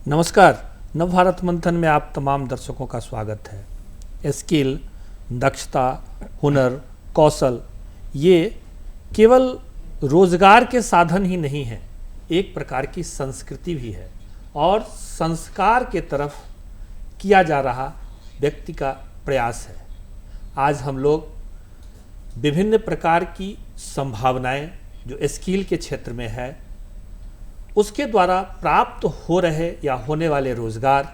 नमस्कार। नवभारत मंथन में आप तमाम दर्शकों का स्वागत है। स्किल, दक्षता, हुनर, कौशल ये केवल रोजगार के साधन ही नहीं हैं, एक प्रकार की संस्कृति भी है और संस्कार के तरफ किया जा रहा व्यक्ति का प्रयास है। आज हम लोग विभिन्न प्रकार की संभावनाएं जो स्किल के क्षेत्र में है उसके द्वारा प्राप्त हो रहे या होने वाले रोजगार,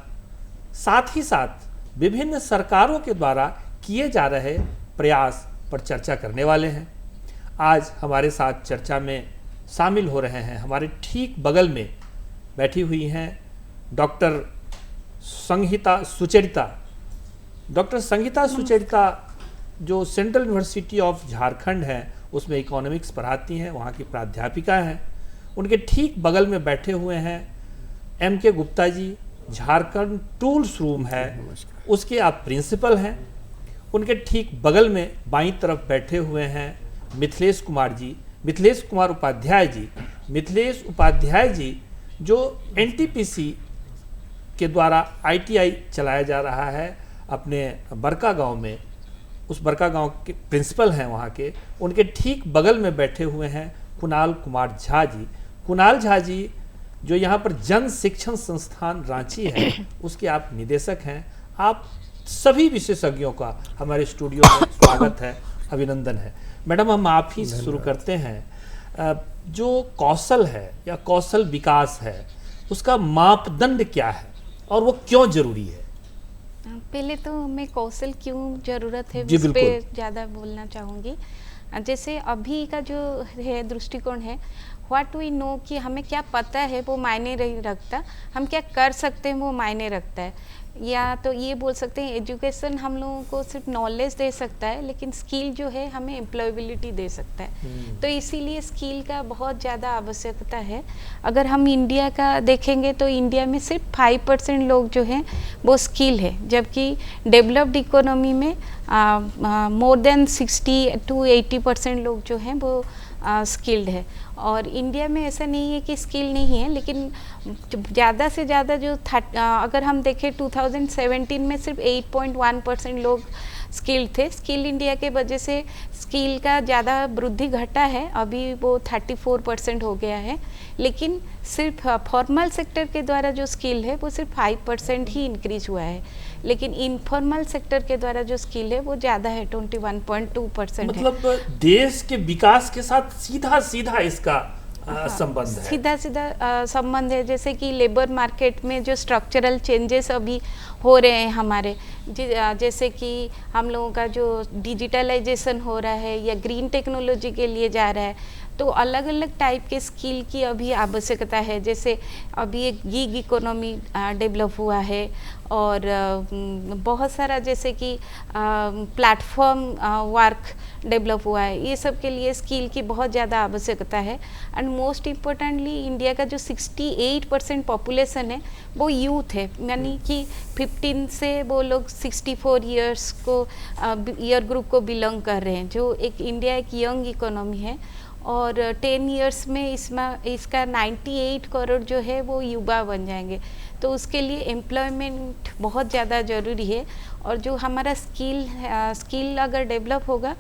साथ ही साथ विभिन्न सरकारों के द्वारा किए जा रहे प्रयास पर चर्चा करने वाले हैं। आज हमारे साथ चर्चा में शामिल हो रहे हैं, हमारे ठीक बगल में बैठी हुई हैं डॉक्टर संगीता सुचरिता। डॉक्टर संगीता सुचरिता जो सेंट्रल यूनिवर्सिटी ऑफ झारखंड है उसमें इकोनॉमिक्स पढ़ाती हैं, वहाँ की प्राध्यापिका हैं। उनके ठीक बगल में बैठे हुए हैं M.K. Gupta ji, Jharkhand tools room है उसके आप प्रिंसिपल हैं। उनके ठीक बगल में बाईं तरफ बैठे हुए हैं मिथिलेश कुमार जी, मिथिलेश कुमार उपाध्याय जी। मिथिलेश उपाध्याय जी जो NTPC के द्वारा ITI चलाया जा रहा है अपने बरका गांव में, उस बरका गांव के प्रिंसिपल हैं वहाँ के। उनके ठीक बगल में बैठे हुए हैं कुणाल कुमार झा जी। कुणाल झा जी जो यहाँ पर जन शिक्षण संस्थान रांची है उसके आप निदेशक हैं। आप सभी विशेषज्ञों का हमारे स्टूडियो में स्वागत है, अभिनंदन है। मैडम, हम आप ही से शुरू करते हैं। जो कौशल है या कौशल विकास है उसका मापदंड क्या है और वो क्यों जरूरी है? पहले तो मैं कौशल क्यों जरूरत है इस पे ज़्यादा बोलना चाहूँगी। जैसे अभी का जो है दृष्टिकोण है, व्हाट वी नो कि हमें क्या पता है वो मायने नहीं रखता, हम क्या कर सकते हैं वो मायने रखता है। या तो ये बोल सकते हैं एजुकेशन हम लोगों को सिर्फ नॉलेज दे सकता है, लेकिन स्किल जो है हमें एम्प्लॉयबिलिटी दे सकता है। तो इसीलिए स्किल का बहुत ज़्यादा आवश्यकता है। अगर हम इंडिया का देखेंगे तो इंडिया में सिर्फ 5% लोग जो हैं वो स्किल है, जबकि डेवलप्ड इकोनॉमी में मोर देन 60 to 80% लोग जो हैं वो स्किल्ड है। और इंडिया में ऐसा नहीं है कि स्किल नहीं है, लेकिन ज़्यादा से ज़्यादा जो अगर हम देखें 2017 में सिर्फ 8.1% लोग स्किल्ड थे। स्किल इंडिया के वजह से स्किल का ज़्यादा वृद्धि घटा है, अभी वो 34% हो गया है। लेकिन सिर्फ फॉर्मल सेक्टर के द्वारा जो स्किल है वो सिर्फ 5% ही इंक्रीज हुआ है, लेकिन इनफॉर्मल सेक्टर के द्वारा जो स्किल है वो ज़्यादा है, 21.2% मतलब देश के विकास के साथ सीधा सीधा इसका संबंध है। सीधा सीधा संबंध है। जैसे कि लेबर मार्केट में जो स्ट्रक्चरल चेंजेस अभी हो रहे हैं हमारे, जैसे कि हम लोगों का जो डिजिटलाइजेशन हो रहा है या ग्रीन टेक्नोलॉजी के लिए जा रहा है, तो अलग अलग टाइप के स्किल की अभी आवश्यकता है। जैसे अभी एक गिग इकोनॉमी डेवलप हुआ है और बहुत सारा जैसे कि प्लेटफॉर्म वर्क डेवलप हुआ है। ये सब के लिए स्किल की बहुत ज़्यादा आवश्यकता है। एंड मोस्ट इम्पोर्टेंटली इंडिया का जो 68% पॉपुलेशन है वो यूथ है, यानी कि 15 से वो लोग 64 ईयर्स को ईयर ग्रुप को बिलोंग कर रहे हैं, जो एक इंडिया एक यंग इकोनॉमी है। और 10 इयर्स में इसका 98 करोड़ जो है वो युवा बन जाएंगे। तो उसके लिए एम्प्लॉयमेंट बहुत ज़्यादा ज़रूरी है। और जो हमारा स्किल अगर डेवलप होगा,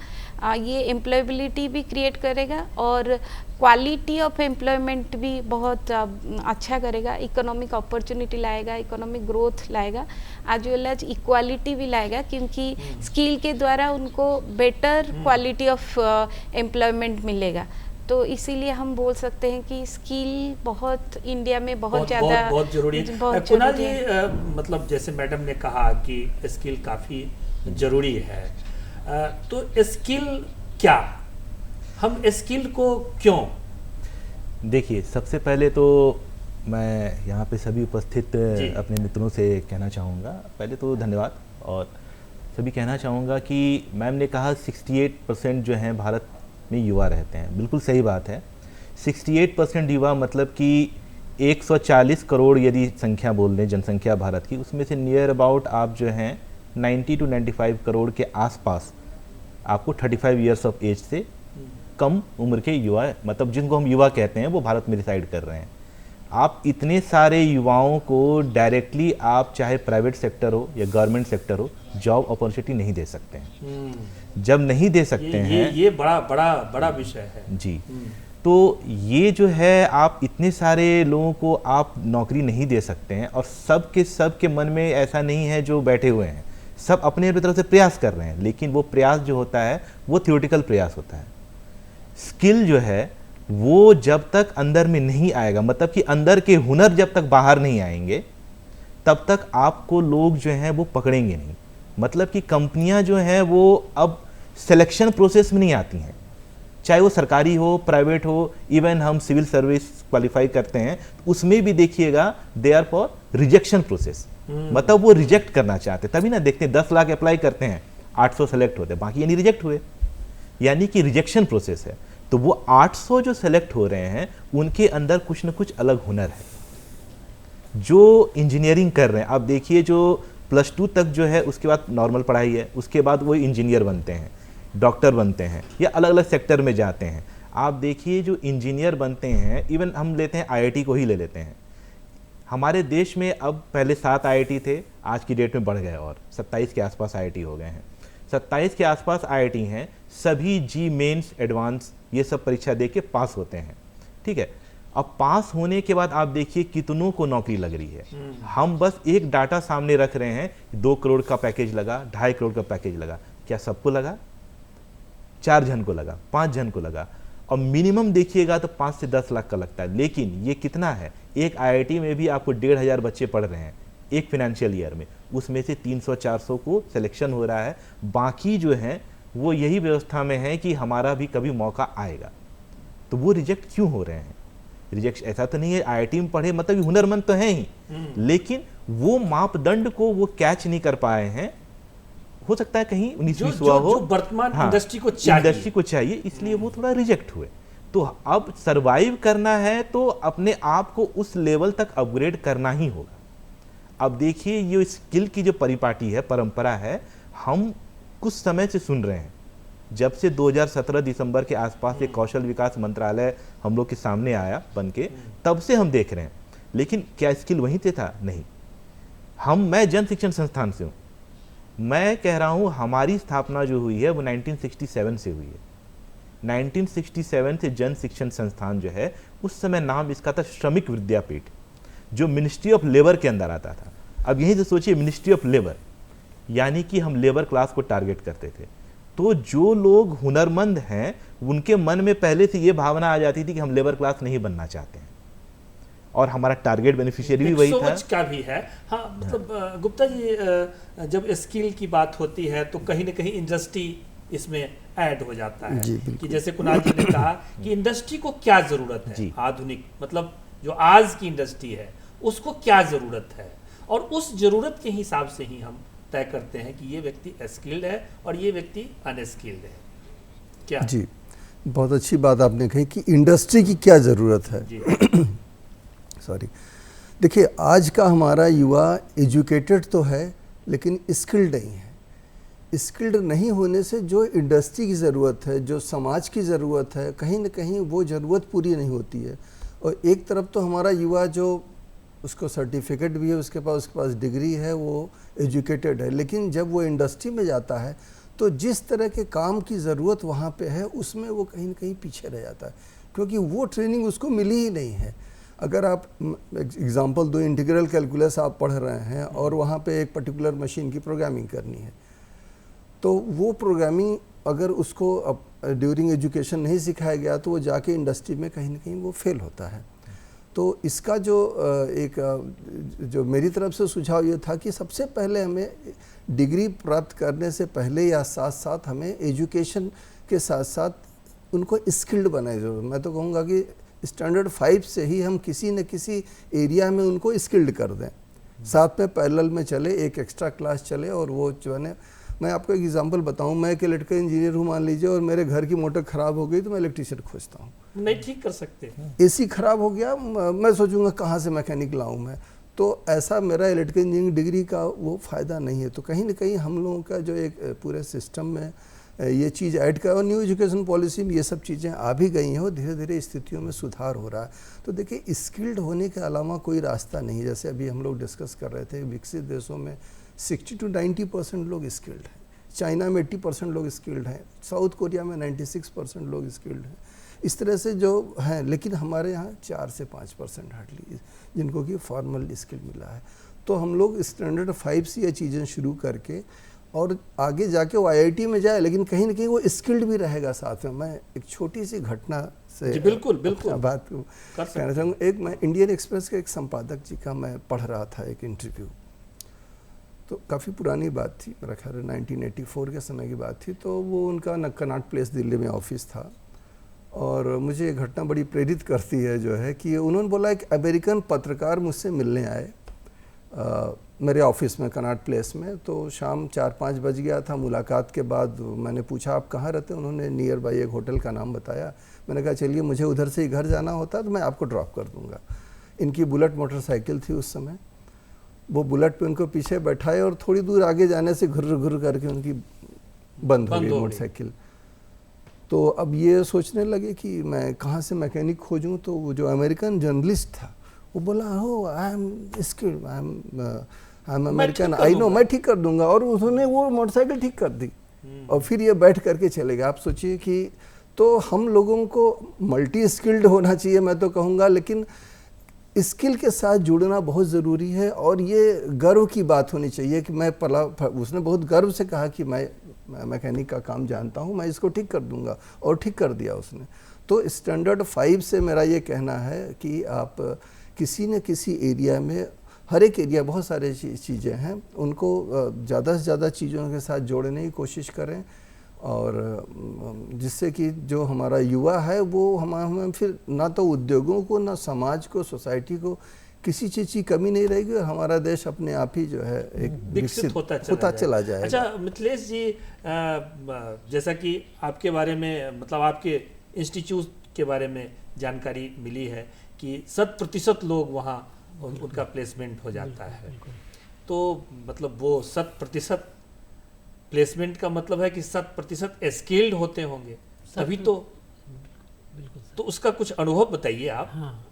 ये एम्प्लॉयबिलिटी भी क्रिएट करेगा और क्वालिटी ऑफ एम्प्लॉयमेंट भी बहुत अच्छा करेगा, इकोनॉमिक अपॉर्चुनिटी लाएगा, इकोनॉमिक ग्रोथ लाएगा, एज वेल एज इक्वालिटी भी लाएगा, क्योंकि स्किल के द्वारा उनको बेटर क्वालिटी ऑफ एम्प्लॉयमेंट मिलेगा। तो इसीलिए हम बोल सकते हैं कि स्किल बहुत इंडिया में बहुत ज़्यादा बहुत जरूरी है। कुणाल जी, मतलब जैसे मैडम ने कहा कि स्किल काफ़ी जरूरी है, तो स्किल क्या, हम स्किल को क्यों? देखिए, सबसे पहले तो मैं यहाँ पे सभी उपस्थित अपने मित्रों से कहना चाहूँगा, पहले तो धन्यवाद। और सभी कहना चाहूँगा कि मैम ने कहा 68% जो हैं भारत में युवा रहते हैं, बिल्कुल सही बात है। 68% युवा मतलब कि 140 करोड़ यदि संख्या बोल दें जनसंख्या भारत की, उसमें से नियर अबाउट आप जो हैं 90 to 95 करोड़ के आसपास आपको 35 ईयर्स ऑफ एज से कम उम्र के युवा, मतलब जिनको हम युवा कहते हैं, वो भारत में रिसाइड कर रहे हैं। आप इतने सारे युवाओं को डायरेक्टली आप चाहे प्राइवेट सेक्टर हो या गवर्नमेंट सेक्टर हो जॉब अपॉर्चुनिटी नहीं दे सकते हैं। जब नहीं दे सकते हैं, ये बड़ा बड़ा बड़ा विषय है जी। तो ये जो है, आप इतने सारे लोगों को आप नौकरी नहीं दे सकते हैं, और सब के मन में ऐसा नहीं है जो बैठे हुए हैं, सब अपने अपनी तरफ से प्रयास कर रहे हैं, लेकिन वो प्रयास जो होता है वो थ्योरेटिकल प्रयास होता है। स्किल जो है वो जब तक अंदर में नहीं आएगा, मतलब कि अंदर के हुनर जब तक बाहर नहीं आएंगे तब तक आपको लोग जो हैं वो पकड़ेंगे नहीं। मतलब कि कंपनियां जो हैं वो अब सिलेक्शन प्रोसेस में नहीं आती हैं, चाहे वो सरकारी हो प्राइवेट हो, इवन हम सिविल सर्विस क्वालिफाई करते हैं उसमें भी देखिएगा they are for rejection process. मतलब वो रिजेक्ट करना चाहते, तभी ना देखते हैं 10 लाख अप्लाई करते हैं 800 सेलेक्ट होते हैं, बाकी यानी रिजेक्ट हुए, यानी कि रिजेक्शन प्रोसेस है। तो वो 800 जो सेलेक्ट हो रहे हैं उनके अंदर कुछ ना कुछ अलग हुनर है। जो इंजीनियरिंग कर रहे हैं, आप देखिए जो +2 तक जो है उसके बाद नॉर्मल पढ़ाई है, उसके बाद वो इंजीनियर बनते हैं, डॉक्टर बनते हैं, या अलग अलग सेक्टर में जाते हैं। आप देखिए जो इंजीनियर बनते हैं, इवन हम लेते हैं IIT को ही ले लेते हैं, हमारे देश में अब पहले 7 IIT थे, आज की डेट में बढ़ गए और 27 के आसपास IIT हो गए हैं। 27 के आसपास IIT हैं, सभी जी मेंस एडवांस ये सब परीक्षा दे के पास होते हैं, ठीक है। अब पास होने के बाद आप देखिए कितनों को नौकरी लग रही है। हम बस एक डाटा सामने रख रहे हैं, 2 करोड़ का पैकेज लगा, 2.5 करोड़ का पैकेज लगा, क्या सबको लगा? 4 जन को लगा, 5 जन को लगा, और मिनिमम देखिएगा तो 5 से 10 लाख का लगता है। लेकिन ये कितना है, एक IIT में भी आपको 1,500 बच्चे पढ़ रहे हैं एक फाइनेंशियल ईयर में, उसमें से 300-400 को सिलेक्शन हो रहा है, बाकी जो है वो यही व्यवस्था में है कि हमारा भी कभी मौका आएगा। तो वो रिजेक्ट क्यों हो रहे हैं? रिजेक्ट ऐसा तो नहीं है IIT में पढ़े मतलब हुनरमंद तो है ही, लेकिन वो मापदंड को वो कैच नहीं कर पाए हैं। हो सकता है कहीं 19-20 हुआ हो, वर्तमान हाँ, इंडस्ट्री को चाहिए, इसलिए वो थोड़ा रिजेक्ट हुए। तो अब सरवाइव करना है तो अपने आप को उस लेवल तक अपग्रेड करना ही होगा। अब देखिए ये स्किल की जो परिपाटी है, परंपरा है, हम कुछ समय से सुन रहे हैं, जब से 2017 दिसंबर के आसपास एक कौशल विकास मंत्रालय हम लोग के सामने आया बन के, तब से हम देख रहे हैं। लेकिन क्या स्किल वहीं से था? नहीं। मैं जन शिक्षण संस्थान से हूँ, मैं कह रहा हूँ हमारी स्थापना जो हुई है वो 1967 से हुई है। 1967 से जन शिक्षण संस्थान जो है, उस समय नाम इसका था श्रमिक विद्यापीठ, जो मिनिस्ट्री ऑफ लेबर के अंदर आता था। अब यहीं से सोचिए, मिनिस्ट्री ऑफ लेबर, यानी कि हम लेबर क्लास को टारगेट करते थे। तो जो लोग हुनरमंद हैं उनके मन में पहले से ये भावना आ जाती थी कि हम लेबर क्लास नहीं बनना चाहते हैं, और हमारा टारगेट बेनिफिशियरी भी वही था। सोच का भी है। हाँ, मतलब गुप्ता जी, जब स्किल की बात होती है तो कहीं ना कहीं इंडस्ट्री इसमें ऐड हो जाता है कि जैसे कुणाल जी ने कहा कि इंडस्ट्री को क्या जरूरत है, आधुनिक मतलब जो आज की इंडस्ट्री है उसको क्या जरूरत है, और उस जरूरत के हिसाब से ही हम तय करते हैं कि ये व्यक्ति स्किल्ड है और ये व्यक्ति अनस्किल्ड है। क्या जी, बहुत अच्छी बात आपने कही कि इंडस्ट्री की क्या ज़रूरत है। सॉरी, देखिए आज का हमारा युवा एजुकेटेड तो है लेकिन स्किल्ड नहीं है। स्किल्ड नहीं होने से जो इंडस्ट्री की ज़रूरत है, जो समाज की ज़रूरत है, कहीं ना कहीं वो ज़रूरत पूरी नहीं होती है। और एक तरफ तो हमारा युवा जो उसको सर्टिफिकेट भी है, उसके पास डिग्री है, वो एजुकेटेड है, लेकिन जब वो इंडस्ट्री में जाता है तो जिस तरह के काम की ज़रूरत वहाँ पे है उसमें वो कहीं ना कहीं पीछे रह जाता है, क्योंकि वो ट्रेनिंग उसको मिली ही नहीं है। अगर आप एग्जांपल दो, इंटीग्रल कैलकुलस आप पढ़ रहे हैं और वहाँ पे एक पर्टिकुलर मशीन की प्रोग्रामिंग करनी है, तो वो प्रोग्रामिंग अगर उसको ड्यूरिंग एजुकेशन नहीं सिखाया गया तो वो जाके इंडस्ट्री में कहीं ना कहीं वो फेल होता है। तो इसका जो मेरी तरफ से सुझाव ये था कि सबसे पहले हमें डिग्री प्राप्त करने से पहले या साथ साथ हमें एजुकेशन के साथ साथ उनको स्किल्ड बनाए जरूर। मैं तो कहूँगा कि स्टैंडर्ड 5 से ही हम किसी न किसी एरिया में उनको स्किल्ड कर दें, साथ में पैरेलल में चले, एक एक्स्ट्रा क्लास चले। और वो जो है, मैं आपको एक एग्जांपल बताऊं, मैं एक इलेक्ट्रिकल इंजीनियर हूँ मान लीजिए, और मेरे घर की मोटर ख़राब हो गई तो मैं इलेक्ट्रीशियन खोजता हूँ, नहीं ठीक कर सकते। एसी ख़राब हो गया, मैं सोचूंगा कहाँ से मैकेनिक लाऊं मैं, तो ऐसा मेरा इलेक्ट्रिकल इंजीनियरिंग डिग्री का वो फ़ायदा नहीं है। तो कहीं ना कहीं हम लोगों का जो एक पूरे सिस्टम में ये चीज़ ऐड कर, और न्यू एजुकेशन पॉलिसी में ये सब चीज़ें आ भी गई हैं और धीरे धीरे स्थितियों में सुधार हो रहा है। तो देखिए, स्किल्ड होने के अलावा कोई रास्ता नहीं। जैसे अभी हम लोग डिस्कस कर रहे थे, विकसित देशों में 60 to 90% लोग स्किल्ड हैं, चाइना में 80% लोग स्किल्ड हैं, साउथ कोरिया में 96% लोग स्किल्ड हैं, इस तरह से जो हैं। लेकिन हमारे यहाँ 4 से 5% हार्डली जिनको कि फॉर्मल स्किल मिला है। तो हम लोग स्टैंडर्ड 5 से ये चीज़ें शुरू करके और आगे जाके वो IIT में जाए, लेकिन कहीं ना कहीं वो स्किल्ड भी रहेगा साथ में। मैं एक छोटी सी घटना से बिल्कुल बात कहना चाहूँगा। एक मैं इंडियन एक्सप्रेस के एक संपादक जी का मैं पढ़ रहा था एक इंटरव्यू, तो काफ़ी पुरानी बात थी, मेरा ख्याल है 1984 के समय की बात थी। तो वो उनका कनॉट प्लेस दिल्ली में ऑफिस था, और मुझे ये घटना बड़ी प्रेरित करती है जो है कि उन्होंने बोला एक अमेरिकन पत्रकार मुझसे मिलने आए मेरे ऑफिस में कनॉट प्लेस में। तो शाम 4-5 बज गया था। मुलाकात के बाद मैंने पूछा आप कहाँ रहते हैं, उन्होंने नियर बाई एक होटल का नाम बताया। मैंने कहा चलिए, मुझे उधर से ही घर जाना होता तो मैं आपको ड्रॉप कर दूंगा। इनकी बुलेट मोटरसाइकिल थी उस समय, वो बुलेट पे उनको पीछे बैठाए और थोड़ी दूर आगे जाने से घुर घुर करके उनकी बंद हो गई मोटरसाइकिल। तो अब ये सोचने लगे कि मैं कहाँ से मैकेनिक खोजूं। तो वो जो अमेरिकन जर्नलिस्ट था वो बोला, हो I am skilled, I am American, I know, मैं ठीक कर दूंगा। और उन्होंने वो मोटरसाइकिल ठीक कर दी और फिर ये बैठ करके चले गए। आप सोचिए कि तो हम लोगों को मल्टी स्किल्ड होना चाहिए मैं तो कहूँगा, लेकिन स्किल के साथ जुड़ना बहुत ज़रूरी है। और ये गर्व की बात होनी चाहिए कि मैं उसने बहुत गर्व से कहा कि मैं मैकेनिक का काम जानता हूँ, मैं इसको ठीक कर दूंगा, और ठीक कर दिया उसने। तो स्टैंडर्ड 5 से मेरा ये कहना है कि आप किसी न किसी एरिया में, हर एक एरिया बहुत सारे चीज़ें हैं, उनको ज़्यादा से ज़्यादा चीज़ों के साथ जोड़ने की कोशिश करें, और जिससे कि जो हमारा युवा है वो हमें फिर ना तो उद्योगों को, ना समाज को, सोसाइटी को किसी चीज़ की कमी नहीं रहेगी, और हमारा देश अपने आप ही जो है एक विकसित होता चला जाएगा। अच्छा मिथिलेश जी, जैसा कि आपके बारे में, मतलब आपके इंस्टीट्यूट के बारे में जानकारी मिली है कि 100% लोग वहाँ उनका प्लेसमेंट हो जाता है। तो मतलब वो 100% प्लेसमेंट का मतलब है कि 100% स्किल्ड होते होंगे तभी तो। तो उसका कुछ अनुभव बताइए आप। हाँ,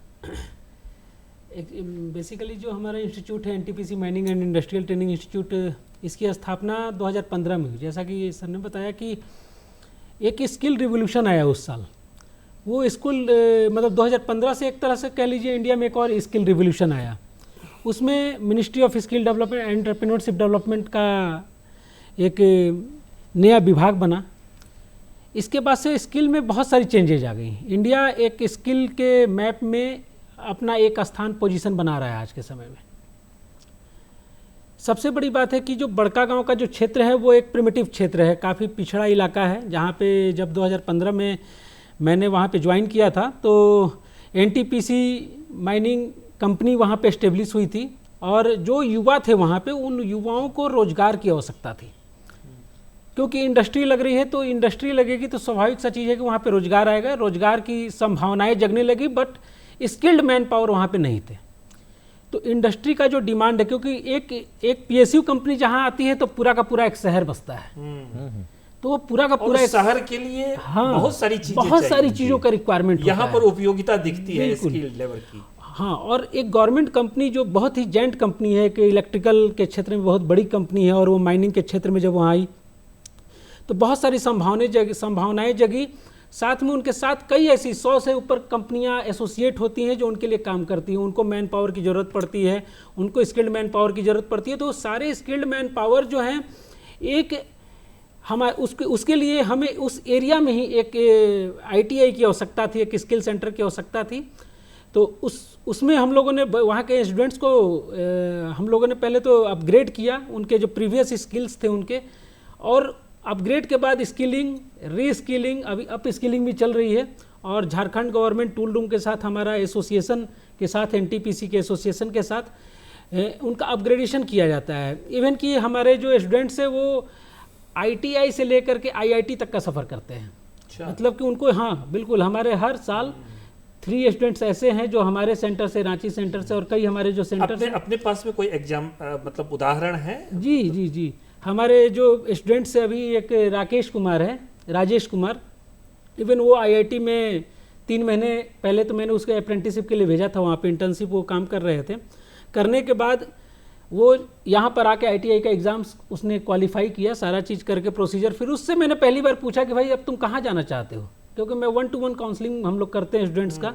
बेसिकली जो हमारा इंस्टीट्यूट है NTPC mining and industrial training institute, इसकी स्थापना 2015 में हुई। जैसा कि सर ने बताया कि एक स्किल रिवोल्यूशन आया उस साल। वो स्कूल मतलब 2015 से एक तरह से कह लीजिए इंडिया में एक और स्किल रिवोल्यूशन आया। उसमें ministry of skill development and entrepreneurship development का एक नया विभाग बना। इसके बाद से स्किल में बहुत सारी चेंजेज आ गई। इंडिया एक स्किल के मैप में अपना एक स्थान पोजीशन बना रहा है आज के समय में। सबसे बड़ी बात है कि जो बड़का गांव का जो क्षेत्र है वो एक प्रिमिटिव क्षेत्र है, काफ़ी पिछड़ा इलाका है, जहाँ पे जब 2015 में मैंने वहाँ पे ज्वाइन किया था तो NTPC माइनिंग कंपनी वहाँ पे एस्टेब्लिश हुई थी, और जो युवा थे वहाँ पे, उन युवाओं को रोजगार की आवश्यकता थी। क्योंकि इंडस्ट्री लग रही है, तो इंडस्ट्री लगेगी तो स्वाभाविक सा चीज़ है कि वहाँ पे रोजगार आएगा, रोजगार की संभावनाएं जगने लगी, बट स्किल्ड मैन पावर वहाँ पे नहीं थे। तो इंडस्ट्री का जो डिमांड है, क्योंकि एक PSU कंपनी जहाँ आती है तो पूरा का पूरा एक शहर बसता है, तो वो पूरा का पूरा शहर के लिए हाँ, बहुत सारी चीज़ों का रिक्वायरमेंट यहाँ पर उपयोगिता दिखती है स्किल लेवल की। हाँ, और एक गवर्नमेंट कंपनी जो बहुत ही जेंट कंपनी है कि इलेक्ट्रिकल के क्षेत्र में बहुत बड़ी कंपनी है, और वो माइनिंग के क्षेत्र में जब वहाँ आई तो बहुत सारी संभावनाएं जगी। साथ में उनके साथ कई ऐसी 100 से ऊपर कंपनियां एसोसिएट होती हैं जो उनके लिए काम करती हैं। उनको मैन पावर की ज़रूरत पड़ती है, उनको स्किल्ड मैन पावर की ज़रूरत पड़ती है। तो सारे स्किल्ड मैन पावर जो हैं, एक उसके लिए हमें उस एरिया में ही एक ITI की आवश्यकता थी, एक स्किल सेंटर की आवश्यकता थी। तो उसमें हम लोगों ने वहाँ के स्टूडेंट्स को हम लोगों ने पहले तो अपग्रेड किया, उनके जो प्रीवियस स्किल्स थे उनके, और अपग्रेड के बाद स्किलिंग, रीस्किलिंग, अभी अप स्किलिंग भी चल रही है। और झारखंड गवर्नमेंट टूल रूम के साथ, हमारा एसोसिएशन के साथ, NTPC के एसोसिएशन के साथ उनका अपग्रेडेशन किया जाता है। इवन कि हमारे जो स्टूडेंट्स हैं वो ITI से लेकर के IIT तक का सफ़र करते हैं। मतलब कि उनको, हाँ बिल्कुल, हमारे हर साल 3 स्टूडेंट्स ऐसे हैं जो हमारे सेंटर से, रांची सेंटर से, और कई हमारे जो सेंटर अपने पास में कोई एग्जाम मतलब उदाहरण है? जी जी जी, हमारे जो स्टूडेंट्स से अभी एक राकेश कुमार है, राजेश कुमार, इवन वो आईआईटी में 3 महीने पहले तो मैंने उसको अप्रेंटिसशिप के लिए भेजा था, वहाँ पे इंटर्नशिप वो काम कर रहे थे। करने के बाद वो यहाँ पर आके आईटीआई का एग्ज़ाम्स उसने क्वालिफाई किया, सारा चीज़ करके प्रोसीजर। फिर उससे मैंने पहली बार पूछा कि भाई अब तुम कहाँ जाना चाहते हो, क्योंकि मैं 1-to-1 काउंसलिंग हम लोग करते हैं स्टूडेंट्स का।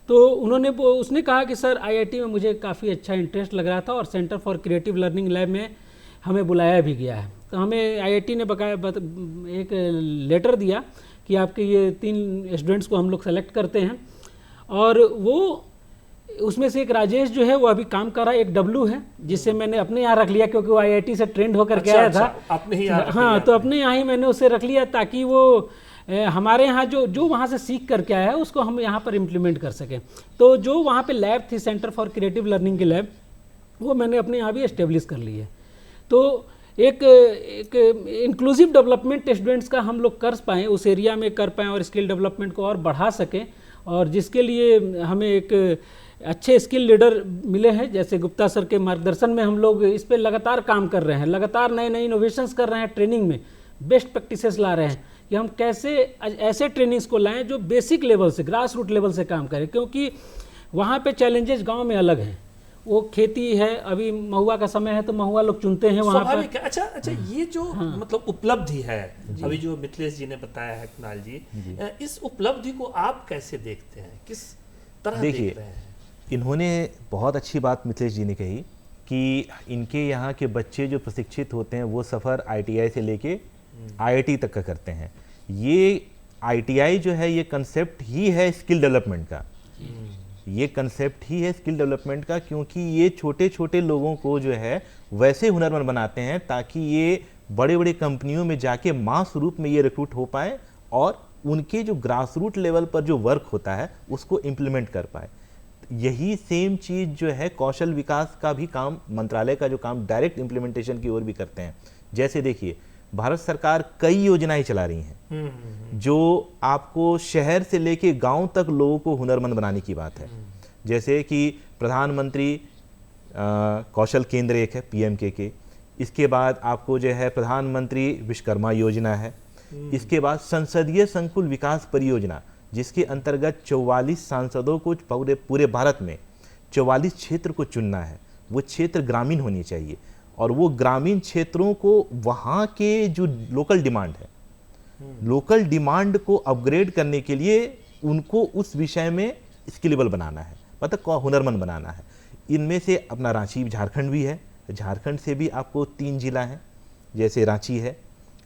तो उसने कहा कि सर आईआईटी में मुझे काफ़ी अच्छा इंटरेस्ट लग रहा था और centre for creative learning lab में हमें बुलाया भी गया है। तो हमें आईआईटी ने एक लेटर दिया कि आपके ये 3 स्टूडेंट्स को हम लोग सेलेक्ट करते हैं, और वो उसमें से एक राजेश जो है वो अभी काम कर रहा है, एक डब्लू है जिसे मैंने अपने यहाँ रख लिया क्योंकि वो आईआईटी से ट्रेंड होकर के आया था। अपने ही यहाँ हाँ, तो अपने यहाँ ही मैंने उसे रख लिया ताकि वो हमारे यहाँ जो वहाँ से सीख करके आया है उसको हम यहाँ पर इम्प्लीमेंट कर सकें। तो जो वहाँ पे लैब थी सेंटर फॉर क्रिएटिव लर्निंग की लैब, वो मैंने अपने यहाँ भी एस्टेब्लिश कर ली है। तो एक इंक्लूसिव डेवलपमेंट स्टूडेंट्स का हम लोग कर पाएँ, उस एरिया में कर पाएँ और स्किल डेवलपमेंट को और बढ़ा सकें, और जिसके लिए हमें एक अच्छे स्किल लीडर मिले हैं। जैसे गुप्ता सर के मार्गदर्शन में हम लोग इस पे लगातार काम कर रहे हैं, लगातार नए नए इनोवेशंस कर रहे हैं, ट्रेनिंग में बेस्ट प्रैक्टिसेस ला रहे हैं कि हम कैसे ऐसे ट्रेनिंग्स को लाएं जो बेसिक लेवल से, ग्रास रूट लेवल से काम करें, क्योंकि वहाँ पे चैलेंजेस गांव में अलग हैं। वो खेती है, अभी महुआ का समय है तो महुआ लोग चुनते हैं वहाँ पर। अच्छा, ये जो मतलब उपलब्धि है अभी जो मिथिलेश जी ने बताया है, कुणाल जी, इस उपलब्धि को आप कैसे देखते हैं, किस तरह देख रहे हैं? इन्होंने बहुत अच्छी बात मिथिलेश जी ने कही कि इनके यहाँ के बच्चे जो प्रशिक्षित होते हैं वो सफ़र आईटीआई से लेके आईआईटी तक का करते हैं। ये आईटीआई जो है ये कंसेप्ट ही है स्किल डेवलपमेंट का, ये कंसेप्ट ही है स्किल डेवलपमेंट का, क्योंकि ये छोटे छोटे लोगों को जो है वैसे हुनरमंद बनाते हैं ताकि ये बड़े बड़े कंपनियों में जाके मास रूप में ये रिक्रूट हो पाए और उनके जो ग्रास रूट लेवल पर जो वर्क होता है उसको इम्प्लीमेंट कर पाए। यही सेम चीज़ जो है कौशल विकास का भी काम, मंत्रालय का जो काम डायरेक्ट इम्प्लीमेंटेशन की ओर भी करते हैं। जैसे देखिए भारत सरकार कई योजनाएं चला रही हैं जो आपको शहर से लेके गांव तक लोगों को हुनरमंद बनाने की बात है। जैसे कि प्रधानमंत्री कौशल केंद्र एक है पीएमके, इसके बाद आपको जो है प्रधानमंत्री विश्वकर्मा योजना है, इसके बाद संसदीय संकुल विकास परियोजना जिसके अंतर्गत 44 सांसदों को पूरे भारत में 44 क्षेत्र को चुनना है। वो क्षेत्र ग्रामीण होनी चाहिए और वो ग्रामीण क्षेत्रों को वहाँ के जो लोकल डिमांड है, लोकल डिमांड को अपग्रेड करने के लिए उनको उस विषय में स्किलेबल बनाना है, मतलब हुनरमंद बनाना है। इनमें से अपना रांची झारखंड भी है, झारखंड से भी आपको 3 जिला हैं, जैसे रांची है,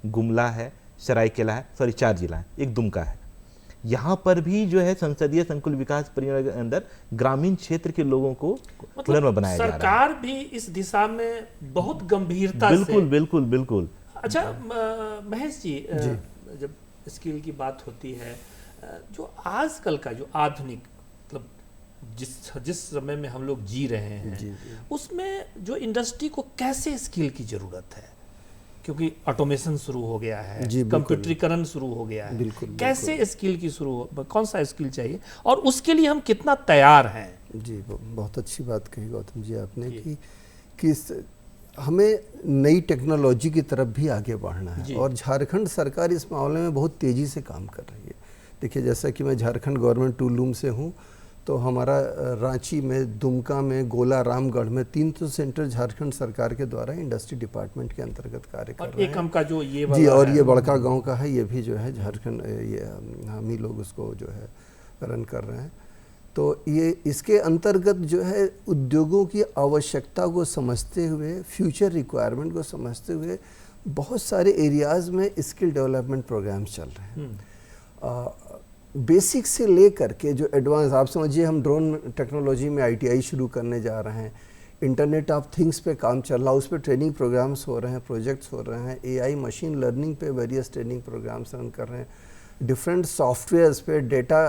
गुमला है, सरायकेला है, 4 जिला है, एक दुमका है। यहाँ पर भी जो है संसदीय संकुल विकास परियोजना के अंदर ग्रामीण क्षेत्र के लोगों को हुनरमंद बनाया जा रहा है। सरकार भी इस दिशा में बहुत गंभीरता बिल्कुल से। बिल्कुल बिल्कुल। अच्छा महेश जी, जब स्किल की बात होती है, जो आजकल का जो आधुनिक मतलब जिस समय में हम लोग जी रहे हैं उसमें जो इंडस्ट्री को कैसे स्किल की जरूरत है, क्योंकि ऑटोमेशन शुरू हो गया है, कंप्यूटरीकरण शुरू हो गया है, कैसे स्किल की कौन सा स्किल चाहिए और उसके लिए हम कितना तैयार हैं? जी बहुत अच्छी बात कही गौतम जी आपने कि हमें नई टेक्नोलॉजी की तरफ भी आगे बढ़ना है और झारखंड सरकार इस मामले में बहुत तेज़ी से काम कर रही है। देखिए जैसा कि मैं झारखंड गवर्नमेंट टूलूम से हूँ, तो हमारा रांची में, दुमका में, गोला रामगढ़ में 3 तो सेंटर झारखंड सरकार के द्वारा इंडस्ट्री डिपार्टमेंट के अंतर्गत कार्य कर रहे हैं। एक हम का जो ये जी, और ये बड़का गांव का है, ये भी जो है झारखंड, ये हम ही लोग उसको जो है रन कर रहे हैं। तो ये इसके अंतर्गत जो है उद्योगों की आवश्यकता को समझते हुए, फ्यूचर रिक्वायरमेंट को समझते हुए बहुत सारे एरियाज़ में स्किल डेवलपमेंट प्रोग्राम्स चल रहे हैं। बेसिक से ले करके जो एडवांस, आप समझिए हम ड्रोन टेक्नोलॉजी में आईटीआई शुरू करने जा रहे हैं, इंटरनेट ऑफ थिंग्स पे काम चल रहा है, उस पर ट्रेनिंग प्रोग्राम्स हो रहे हैं, प्रोजेक्ट्स हो रहे हैं, एआई मशीन लर्निंग पे वेरियस ट्रेनिंग प्रोग्राम्स रन कर रहे हैं, डिफरेंट सॉफ्टवेयर्स पे डेटा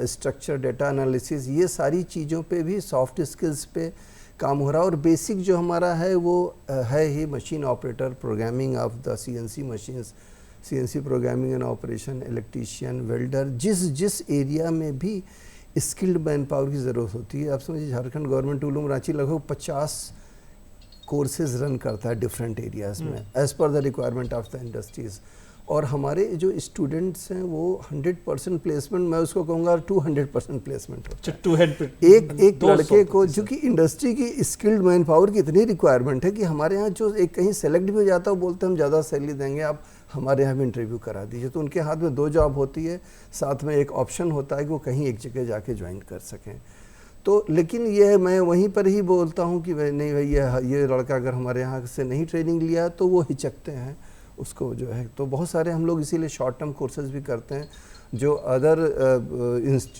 स्ट्रक्चर, डेटा एनालिसिस, ये सारी चीज़ों पे भी सॉफ्ट स्किल्स पे काम हो रहा है। और बेसिक जो हमारा है वो है ही machine operator, programming of the CNC machines, CNC programming and operation, electrician, welder, जिस एरिया में भी स्किल्ड मैन पावर की ज़रूरत होती है। आप समझिए झारखंड गवर्नमेंट टूलूम रांची लगभग 50 कोर्सेज रन करता है डिफरेंट एरियाज में as per the requirement of the industries. और हमारे जो स्टूडेंट्स हैं वो 100% प्लेसमेंट, मैं उसको कहूँगा 200% प्लेसमेंट होता है। एक लड़के को, जो कि इंडस्ट्री की स्किल्ड मैन पावर की इतनी रिक्वायरमेंट है कि हमारे यहाँ जो एक कहीं सेलेक्ट भी हो जाता है, वो बोलते हैं हम ज़्यादा सैलरी देंगे, आप हमारे यहाँ भी इंटरव्यू करा दीजिए। तो उनके हाथ में 2 जॉब होती है, साथ में एक ऑप्शन होता है कि वो कहीं एक जगह जाके ज्वाइन कर सकें। तो लेकिन ये मैं वहीं पर ही बोलता हूँ कि नहीं भैया, ये लड़का अगर हमारे यहाँ से नहीं ट्रेनिंग लिया तो वो हिचकते हैं उसको जो है। तो बहुत सारे हम लोग इसीलिए शॉर्ट टर्म कोर्सेज भी करते हैं, जो अदर